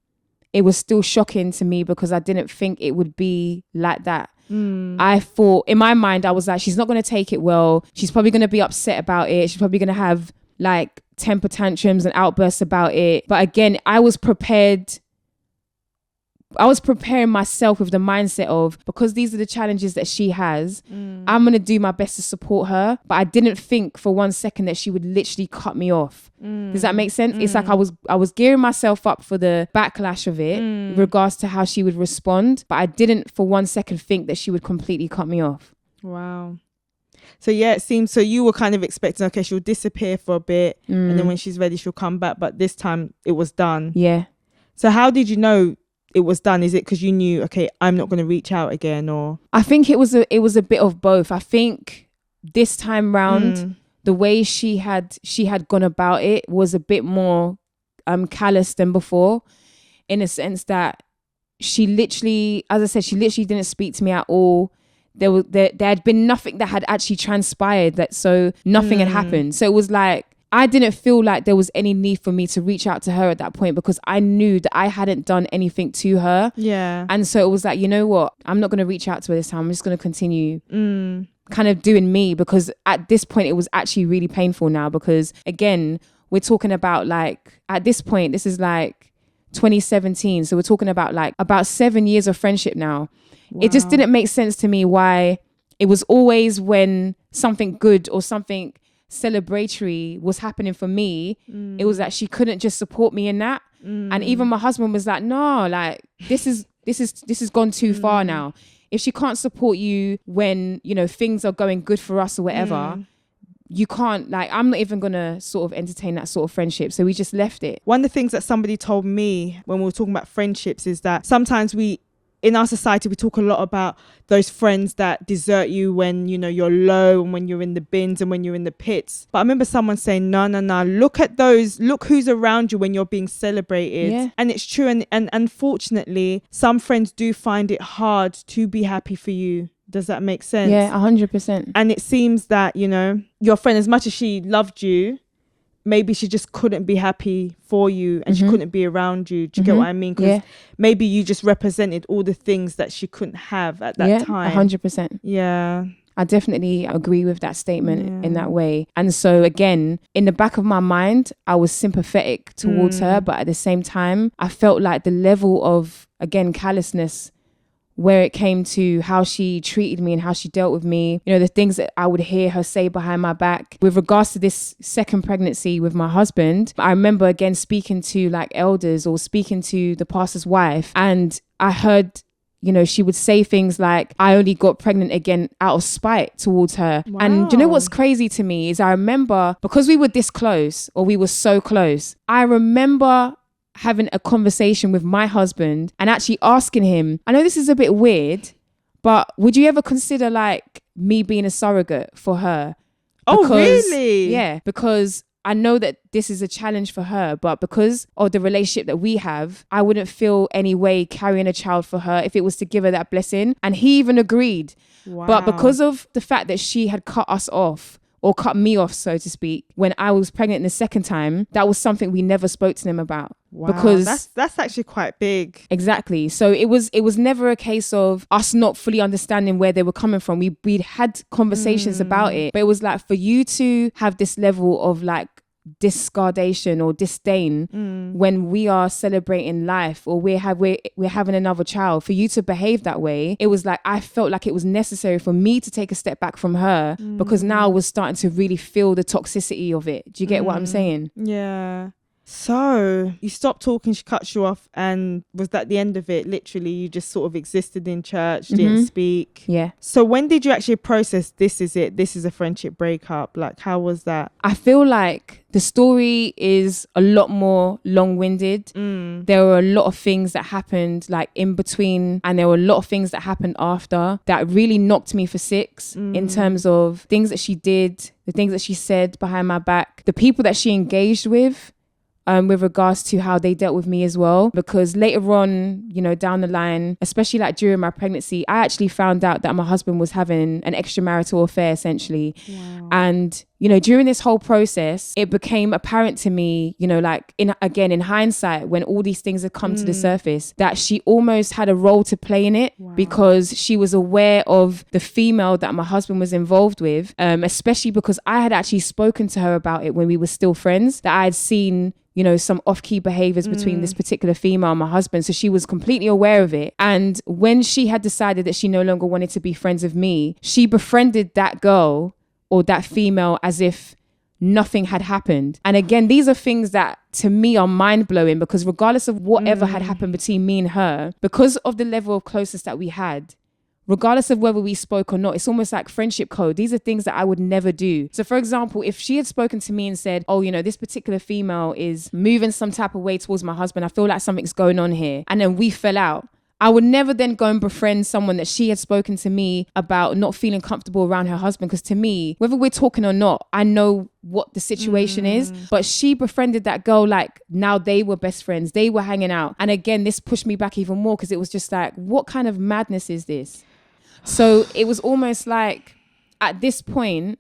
it was still shocking to me because I didn't think it would be like that. I thought, in my mind, I was like, she's not going to take it well. She's probably going to be upset about it. She's probably going to have like temper tantrums and outbursts about it. But again, I was preparing myself with the mindset of, because these are the challenges that she has, I'm going to do my best to support her. But I didn't think for 1 second that she would literally cut me off. Does that make sense? It's like I was gearing myself up for the backlash of it with regards to how she would respond. But I didn't for 1 second think that she would completely cut me off. Wow. So yeah, it seems, so you were kind of expecting, okay, she'll disappear for a bit and then when she's ready, she'll come back. But this time it was done. Yeah. So how did you know it was done? Is it because you knew, okay, I'm not going to reach out again? Or I think it was a bit of both. I think this time round, the way she had gone about it was a bit more callous than before, in a sense that she literally, as I said, she literally didn't speak to me at all. There had been nothing that had actually transpired, that so nothing had happened. So it was like, I didn't feel like there was any need for me to reach out to her at that point because I knew that I hadn't done anything to her. Yeah. And so it was like, you know what? I'm not going to reach out to her this time. I'm just going to continue kind of doing me, because at this point it was actually really painful now, because again, we're talking about like, at this point, this is like 2017. So we're talking about like about 7 years of friendship now. Wow. It just didn't make sense to me why it was always when something good or something celebratory was happening for me, it was that she couldn't just support me in that. And even my husband was like, no, like this is gone too far now. If she can't support you when, you know, things are going good for us or whatever, you can't, like, I'm not even gonna sort of entertain that sort of friendship. So we just left it. One of the things that somebody told me when we were talking about friendships is that sometimes in our society, we talk a lot about those friends that desert you when, you know, you're low and when you're in the bins and when you're in the pits. But I remember someone saying, no, look at those, look who's around you when you're being celebrated. Yeah. And it's true. And unfortunately, some friends do find it hard to be happy for you. Does that make sense? Yeah, 100%. And it seems that, you know, your friend, as much as she loved you, maybe she just couldn't be happy for you and she couldn't be around you. Do you get what I mean? Because maybe you just represented all the things that she couldn't have at that time. 100%. Yeah. I definitely agree with that statement in that way. And so again, in the back of my mind, I was sympathetic towards her, but at the same time, I felt like the level of, again, callousness where it came to how she treated me and how she dealt with me, you know, the things that I would hear her say behind my back. With regards to this second pregnancy with my husband, I remember again speaking to like elders or speaking to the pastor's wife, and I heard, you know, she would say things like, I only got pregnant again out of spite towards her. Wow. And you know what's crazy to me is I remember, because we were this close, or we were so close, I remember having a conversation with my husband and actually asking him, I know this is a bit weird, but would you ever consider like me being a surrogate for her? Because, oh, really? Yeah, because I know that this is a challenge for her, but because of the relationship that we have, I wouldn't feel any way carrying a child for her if it was to give her that blessing. And he even agreed. Wow. But because of the fact that she had cut us off, or cut me off, so to speak, when I was pregnant the second time, that was something we never spoke to them about. Wow, because that's actually quite big. Exactly. So it was never a case of us not fully understanding where they were coming from. We'd had conversations about it, but it was like, for you to have this level of like discardation or disdain when we are celebrating life, or we're having another child, for you to behave that way, it was like I felt like it was necessary for me to take a step back from her, because now I was starting to really feel the toxicity of it. Do you get what I'm saying? Yeah. So you stopped talking, she cut you off, and was that the end of it? Literally, you just sort of existed in church, didn't speak. Yeah. So when did you actually process, this is it, this is a friendship breakup? Like, how was that? I feel like the story is a lot more long-winded. There were a lot of things that happened like in between, and there were a lot of things that happened after that really knocked me for six, in terms of things that she did, the things that she said behind my back, the people that she engaged with regards to how they dealt with me as well. Because later on, you know, down the line, especially like during my pregnancy, I actually found out that my husband was having an extramarital affair, essentially. Wow. And, you know, during this whole process, it became apparent to me, you know, like in hindsight, when all these things had come to the surface, that she almost had a role to play in it. Wow. Because she was aware of the female that my husband was involved with, especially because I had actually spoken to her about it when we were still friends, that I had seen, you know, some off-key behaviors between this particular female and my husband. So she was completely aware of it. And when she had decided that she no longer wanted to be friends with me, she befriended that girl or that female as if nothing had happened. And again, these are things that to me are mind-blowing, because regardless of whatever had happened between me and her, because of the level of closeness that we had, regardless of whether we spoke or not, it's almost like friendship code. These are things that I would never do. So for example, if she had spoken to me and said, oh, you know, this particular female is moving some type of way towards my husband, I feel like something's going on here, and then we fell out, I would never then go and befriend someone that she had spoken to me about not feeling comfortable around her husband. Because to me, whether we're talking or not, I know what the situation is. But she befriended that girl like now they were best friends. They were hanging out. And again, this pushed me back even more, because it was just like, what kind of madness is this? So it was almost like at this point,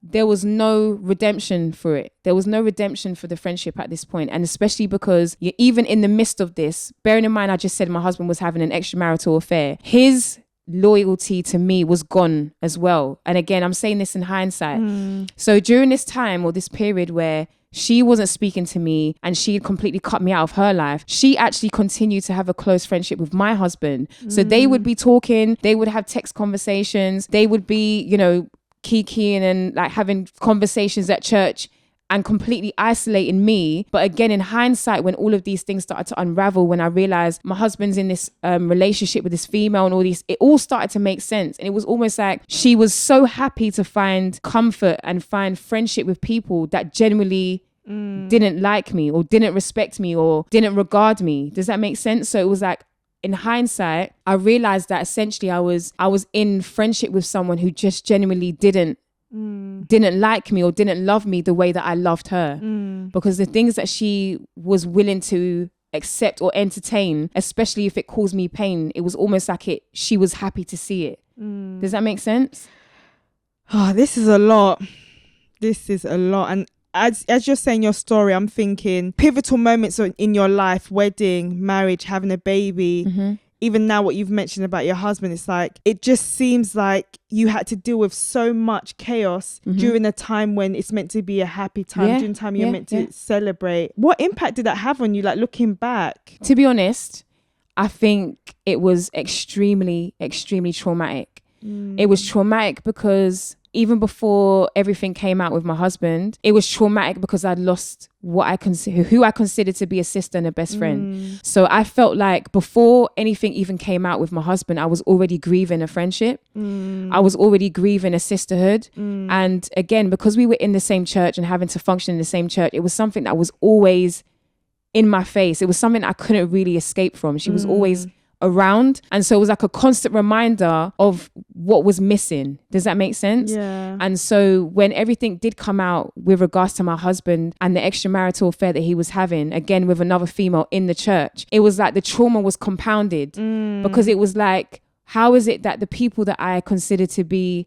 there was no redemption for it. There was no redemption for the friendship at this point. And especially because you're even in the midst of this, bearing in mind, I just said my husband was having an extramarital affair. His loyalty to me was gone as well. And again, I'm saying this in hindsight. So during this time or this period where she wasn't speaking to me and she had completely cut me out of her life, she actually continued to have a close friendship with my husband. So they would be talking, they would have text conversations, they would be, you know, kikiing and like having conversations at church, and completely isolating me. But again, in hindsight, when all of these things started to unravel, when I realized my husband's in this relationship with this female and all these, it all started to make sense. And it was almost like she was so happy to find comfort and find friendship with people that genuinely didn't like me or didn't respect me or didn't regard me. Does that make sense? So it was like, in hindsight, I realized that essentially I was in friendship with someone who just genuinely didn't like me or didn't love me the way that I loved her. Because the things that she was willing to accept or entertain, especially if it caused me pain, it was almost like she was happy to see it. Does that make sense? Oh, this is a lot. This is a lot. And as you're saying your story, I'm thinking pivotal moments in your life, wedding, marriage, having a baby. Even now what you've mentioned about your husband, it's like, it just seems like you had to deal with so much chaos during a time when it's meant to be a happy time, during a time you're meant to celebrate. What impact did that have on you, like looking back? To be honest, I think it was extremely, extremely traumatic. It was traumatic because even before everything came out with my husband, it was traumatic because I'd lost who I considered to be a sister and a best friend. So I felt like before anything even came out with my husband, I was already grieving a friendship. I was already grieving a sisterhood. And again, because we were in the same church and having to function in the same church, it was something that was always in my face. It was something I couldn't really escape from. She was always around. And so it was like a constant reminder of what was missing. Does that make sense? Yeah. And so when everything did come out with regards to my husband and the extramarital affair that he was having, again with another female in the church, it was like the trauma was compounded because it was like, how is it that the people that I considered to be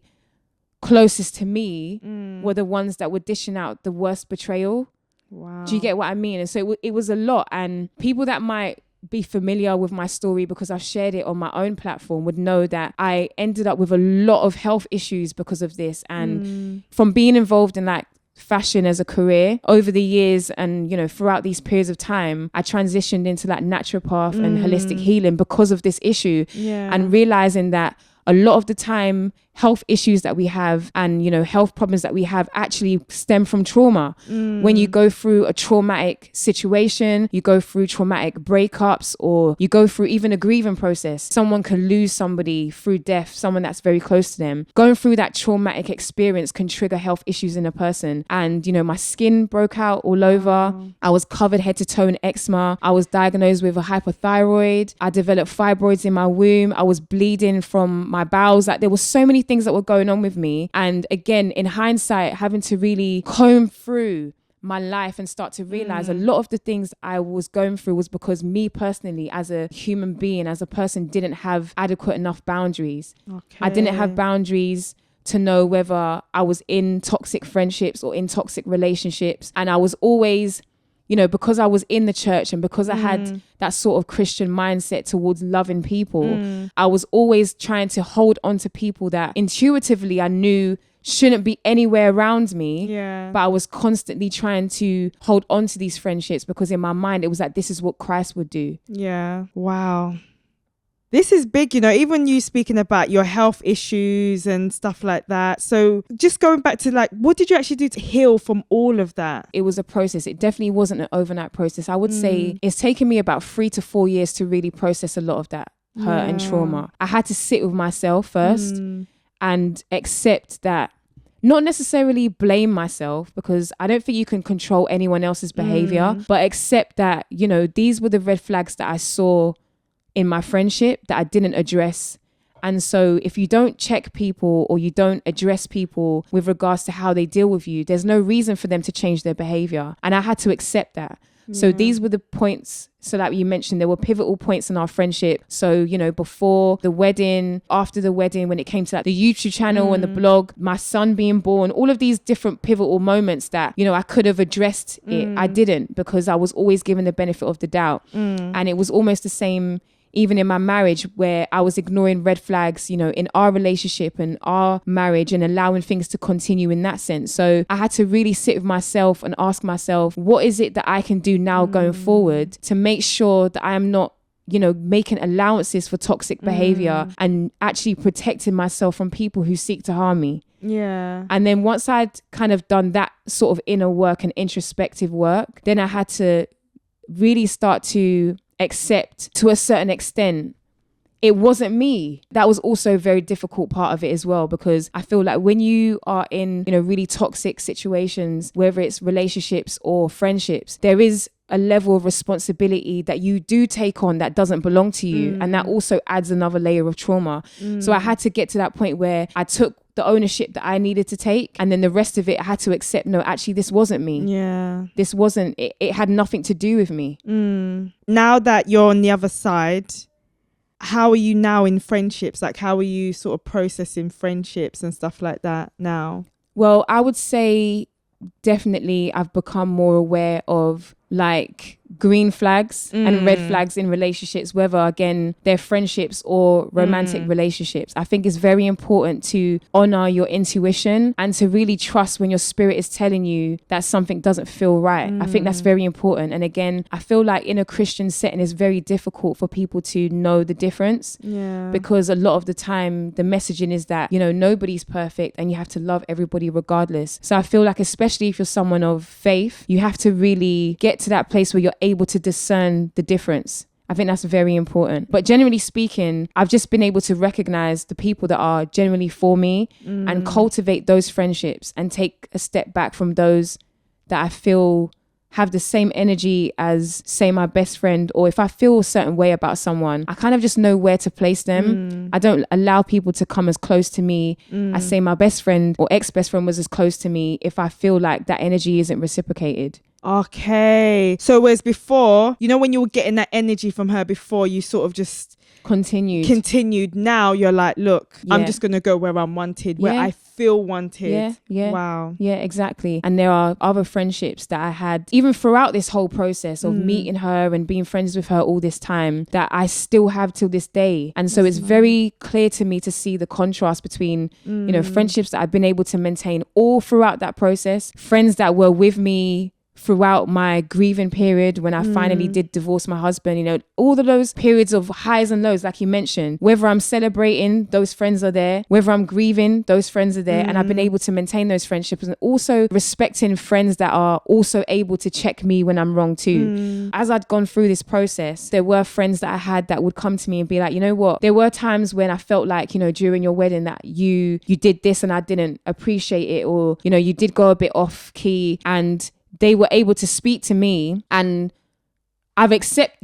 closest to me were the ones that were dishing out the worst betrayal? Wow. Do you get what I mean? And so it was a lot. And people that might be familiar with my story because I've shared it on my own platform would know that I ended up with a lot of health issues because of this. And from being involved in like fashion as a career over the years and, you know, throughout these periods of time, I transitioned into like naturopath and holistic healing because of this issue. And realizing that a lot of the time health issues that we have and, you know, health problems that we have actually stem from trauma. When you go through a traumatic situation, you go through traumatic breakups, or you go through even a grieving process. Someone can lose somebody through death, someone that's very close to them. Going through that traumatic experience can trigger health issues in a person. And, you know, my skin broke out all over. I was covered head to toe in eczema. I was diagnosed with a hypothyroid. I developed fibroids in my womb. I was bleeding from my bowels. Like, there were so many things that were going on with me. And again, in hindsight, having to really comb through my life and start to realize a lot of the things I was going through was because me personally, as a human being, as a person, didn't have adequate enough boundaries. I didn't have boundaries to know whether I was in toxic friendships or in toxic relationships. And I was always, you know, because I was in the church and because I had that sort of Christian mindset towards loving people, I was always trying to hold on to people that intuitively I knew shouldn't be anywhere around me. But I was constantly trying to hold on to these friendships because in my mind, it was like, this is what Christ would do. Wow. This is big, you know, even you speaking about your health issues and stuff like that. So just going back to like, what did you actually do to heal from all of that? It was a process. It definitely wasn't an overnight process. I would say it's taken me about 3 to 4 years to really process a lot of that hurt and trauma. I had to sit with myself first and accept that, not necessarily blame myself because I don't think you can control anyone else's behavior, but accept that, you know, these were the red flags that I saw in my friendship that I didn't address. And so if you don't check people or you don't address people with regards to how they deal with you, there's no reason for them to change their behavior. And I had to accept that. So these were the points. So like you mentioned, there were pivotal points in our friendship. So, you know, before the wedding, after the wedding, when it came to like the YouTube channel and the blog, my son being born, all of these different pivotal moments that, you know, I could have addressed it. I didn't, because I was always given the benefit of the doubt. And it was almost the same even in my marriage, where I was ignoring red flags, you know, in our relationship and our marriage and allowing things to continue in that sense. So I had to really sit with myself and ask myself, what is it that I can do now going forward to make sure that I am not, you know, making allowances for toxic behavior and actually protecting myself from people who seek to harm me. Yeah. And then once I'd kind of done that sort of inner work and introspective work, then I had to really start to accept, to a certain extent, it wasn't me. That was also a very difficult part of it as well, because I feel like when you are in, you know, really toxic situations, whether it's relationships or friendships, there is a level of responsibility that you do take on that doesn't belong to you. And that also adds another layer of trauma. So I had to get to that point where I took the ownership that I needed to take, and then the rest of it I had to accept, no, actually this wasn't me. This wasn't it. It had nothing to do with me. Now that you're on the other side, how are you now in friendships? Like, how are you sort of processing friendships and stuff like that now? Well, I would say definitely I've become more aware of like green flags and red flags in relationships, whether again they're friendships or romantic relationships. I think it's very important to honor your intuition and to really trust when your spirit is telling you that something doesn't feel right. I think that's very important. And again, I feel like in a Christian setting it's very difficult for people to know the difference, because a lot of the time the messaging is that, you know, nobody's perfect and you have to love everybody regardless. So I feel like, especially if you're someone of faith, you have to really get to that place where you're able to discern the difference. I think that's very important. But generally speaking, I've just been able to recognize the people that are genuinely for me and cultivate those friendships and take a step back from those that I feel have the same energy as, say, my best friend, or if I feel a certain way about someone, I kind of just know where to place them. I don't allow people to come as close to me as, say, my best friend or ex-best friend was as close to me if I feel like that energy isn't reciprocated. Okay. So whereas before, you know, when you were getting that energy from her before, you sort of just continued. Now you're like, look, I'm just going to go where I'm wanted, where I feel wanted. Yeah. Wow. Yeah, exactly. And there are other friendships that I had, even throughout this whole process of meeting her and being friends with her all this time, that I still have till this day. And so it's very clear to me to see the contrast between, you know, friendships that I've been able to maintain all throughout that process, friends that were with me throughout my grieving period when I finally did divorce my husband, you know, all of those periods of highs and lows, like you mentioned, whether I'm celebrating, those friends are there, whether I'm grieving, those friends are there. And I've been able to maintain those friendships, and also respecting friends that are also able to check me when I'm wrong too. As I'd gone through this process, there were friends that I had that would come to me and be like, you know what, there were times when I felt like, you know, during your wedding that you did this and I didn't appreciate it, or, you know, you did go a bit off key, and they were able to speak to me, and I've accept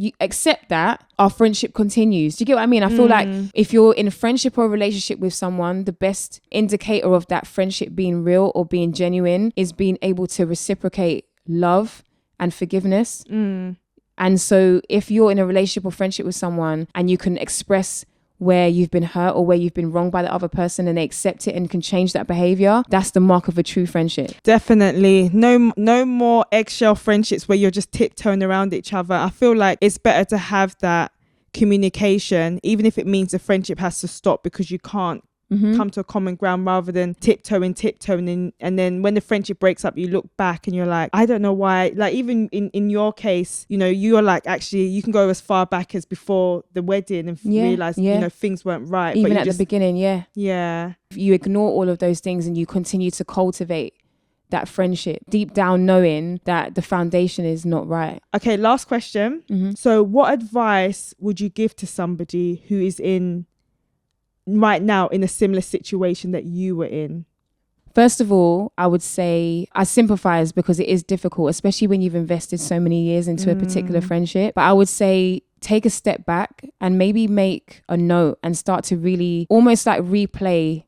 that our friendship continues. Do you get what I mean? I feel like if you're in a friendship or a relationship with someone, the best indicator of that friendship being real or being genuine is being able to reciprocate love and forgiveness. And so if you're in a relationship or friendship with someone and you can express where you've been hurt or where you've been wronged by the other person, and they accept it and can change that behavior, that's the mark of a true friendship. Definitely. No more eggshell friendships where you're just tiptoeing around each other. I feel like it's better to have that communication, even if it means the friendship has to stop because you can't come to a common ground, rather than tiptoeing and then when the friendship breaks up, you look back and you're like, I don't know why. Like, even in your case, you know, you're like, actually you can go as far back as before the wedding and realize you know, things weren't right, even but at the beginning. You ignore all of those things and you continue to cultivate that friendship deep down, knowing that the foundation is not right. Okay, last question. So what advice would you give to somebody who is right now in a similar situation that you were in? First of all, I would say I sympathize, because it is difficult, especially when you've invested so many years into a particular friendship. But I would say take a step back and maybe make a note and start to really almost like replay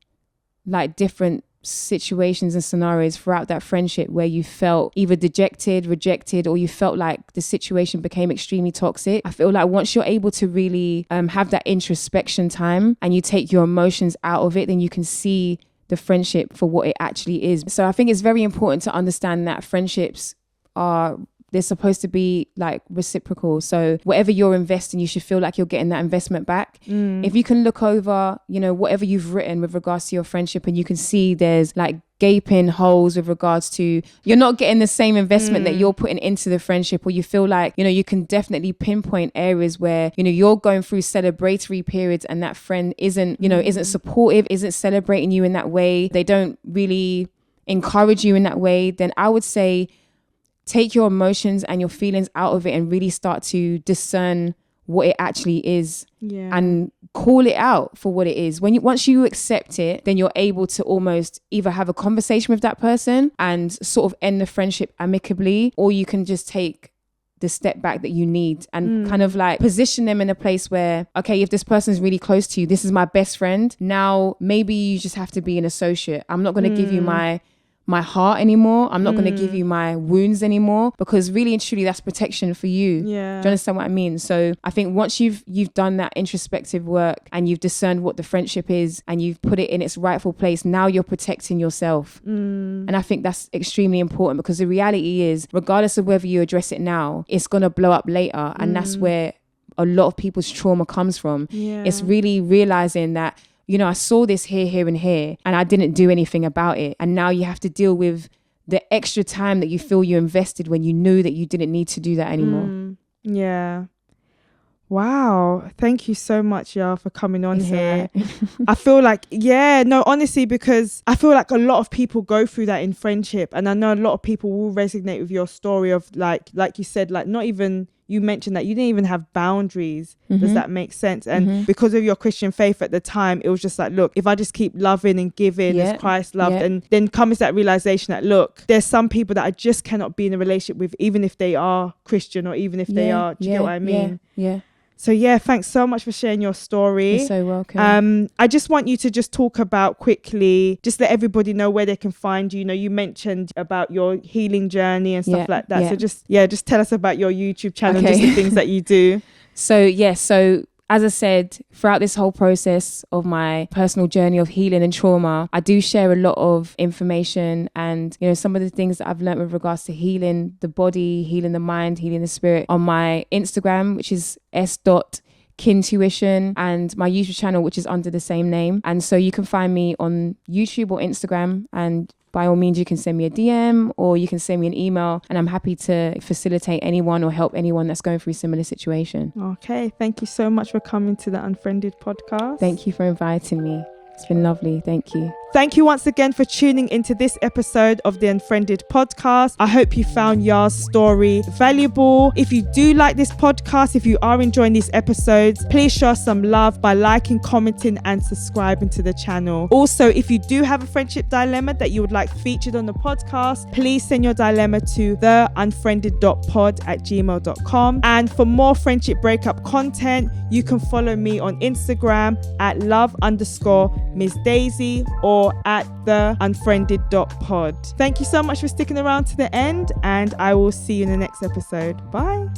like different situations and scenarios throughout that friendship where you felt either dejected, rejected, or you felt like the situation became extremely toxic. I feel like once you're able to really have that introspection time and you take your emotions out of it, then you can see the friendship for what it actually is. So I think it's very important to understand that friendships they're supposed to be like reciprocal. So whatever you're investing, you should feel like you're getting that investment back. If you can look over, you know, whatever you've written with regards to your friendship, and you can see there's like gaping holes with regards to you're not getting the same investment that you're putting into the friendship, or you feel like, you know, you can definitely pinpoint areas where, you know, you're going through celebratory periods and that friend isn't supportive, isn't celebrating you in that way, they don't really encourage you in that way, then I would say take your emotions and your feelings out of it and really start to discern what it actually is and call it out for what it is. Once you accept it, then you're able to almost either have a conversation with that person and sort of end the friendship amicably, or you can just take the step back that you need and kind of like position them in a place where, okay, if this person's really close to you, this is my best friend, now maybe you just have to be an associate. I'm not going to give you my heart anymore. I'm not going to give you my wounds anymore, because really and truly that's protection for you. Do you understand what I mean? So I think once you've done that introspective work and you've discerned what the friendship is and you've put it in its rightful place, now you're protecting yourself. And I think that's extremely important, because the reality is, regardless of whether you address it now, it's going to blow up later. And that's where a lot of people's trauma comes from. It's really realizing that, you know, I saw this here, and here, and I didn't do anything about it. And now you have to deal with the extra time that you feel you invested when you knew that you didn't need to do that anymore. Wow. Thank you so much, Yaa, for coming on here. I feel like, honestly, because I feel like a lot of people go through that in friendship. And I know a lot of people will resonate with your story of like you said, like not even you mentioned that you didn't even have boundaries. Does that make sense? And because of your Christian faith at the time, it was just like, look, if I just keep loving and giving as Christ loved, and then comes that realization that, look, there's some people that I just cannot be in a relationship with, even if they are Christian or even if they are, do you get what I mean? Yeah. So yeah, thanks so much for sharing your story. You're so welcome. I just want you to just talk about quickly, just let everybody know where they can find you. You know, you mentioned about your healing journey and stuff like that. So just tell us about your YouTube channel, just the things that you do. So as I said, throughout this whole process of my personal journey of healing and trauma, I do share a lot of information and, you know, some of the things that I've learned with regards to healing the body, healing the mind, healing the spirit on my Instagram, which is s.kintuition, and my YouTube channel, which is under the same name. And so you can find me on YouTube or Instagram, and by all means, you can send me a DM or you can send me an email, and I'm happy to facilitate anyone or help anyone that's going through a similar situation. Okay. Thank you so much for coming to the Unfriended podcast. Thank you for inviting me. It's been lovely. Thank you. Thank you once again for tuning into this episode of the Unfriended podcast. I hope you found Yaa's story valuable. If you do like this podcast, if you are enjoying these episodes, please show us some love by liking, commenting and subscribing to the channel. Also, if you do have a friendship dilemma that you would like featured on the podcast, please send your dilemma to theunfriended.pod@gmail.com. And for more friendship breakup content, you can follow me on Instagram at love_Ms.Daisy or at theunfriended.pod. Thank you so much for sticking around to the end, and I will see you in the next episode. Bye.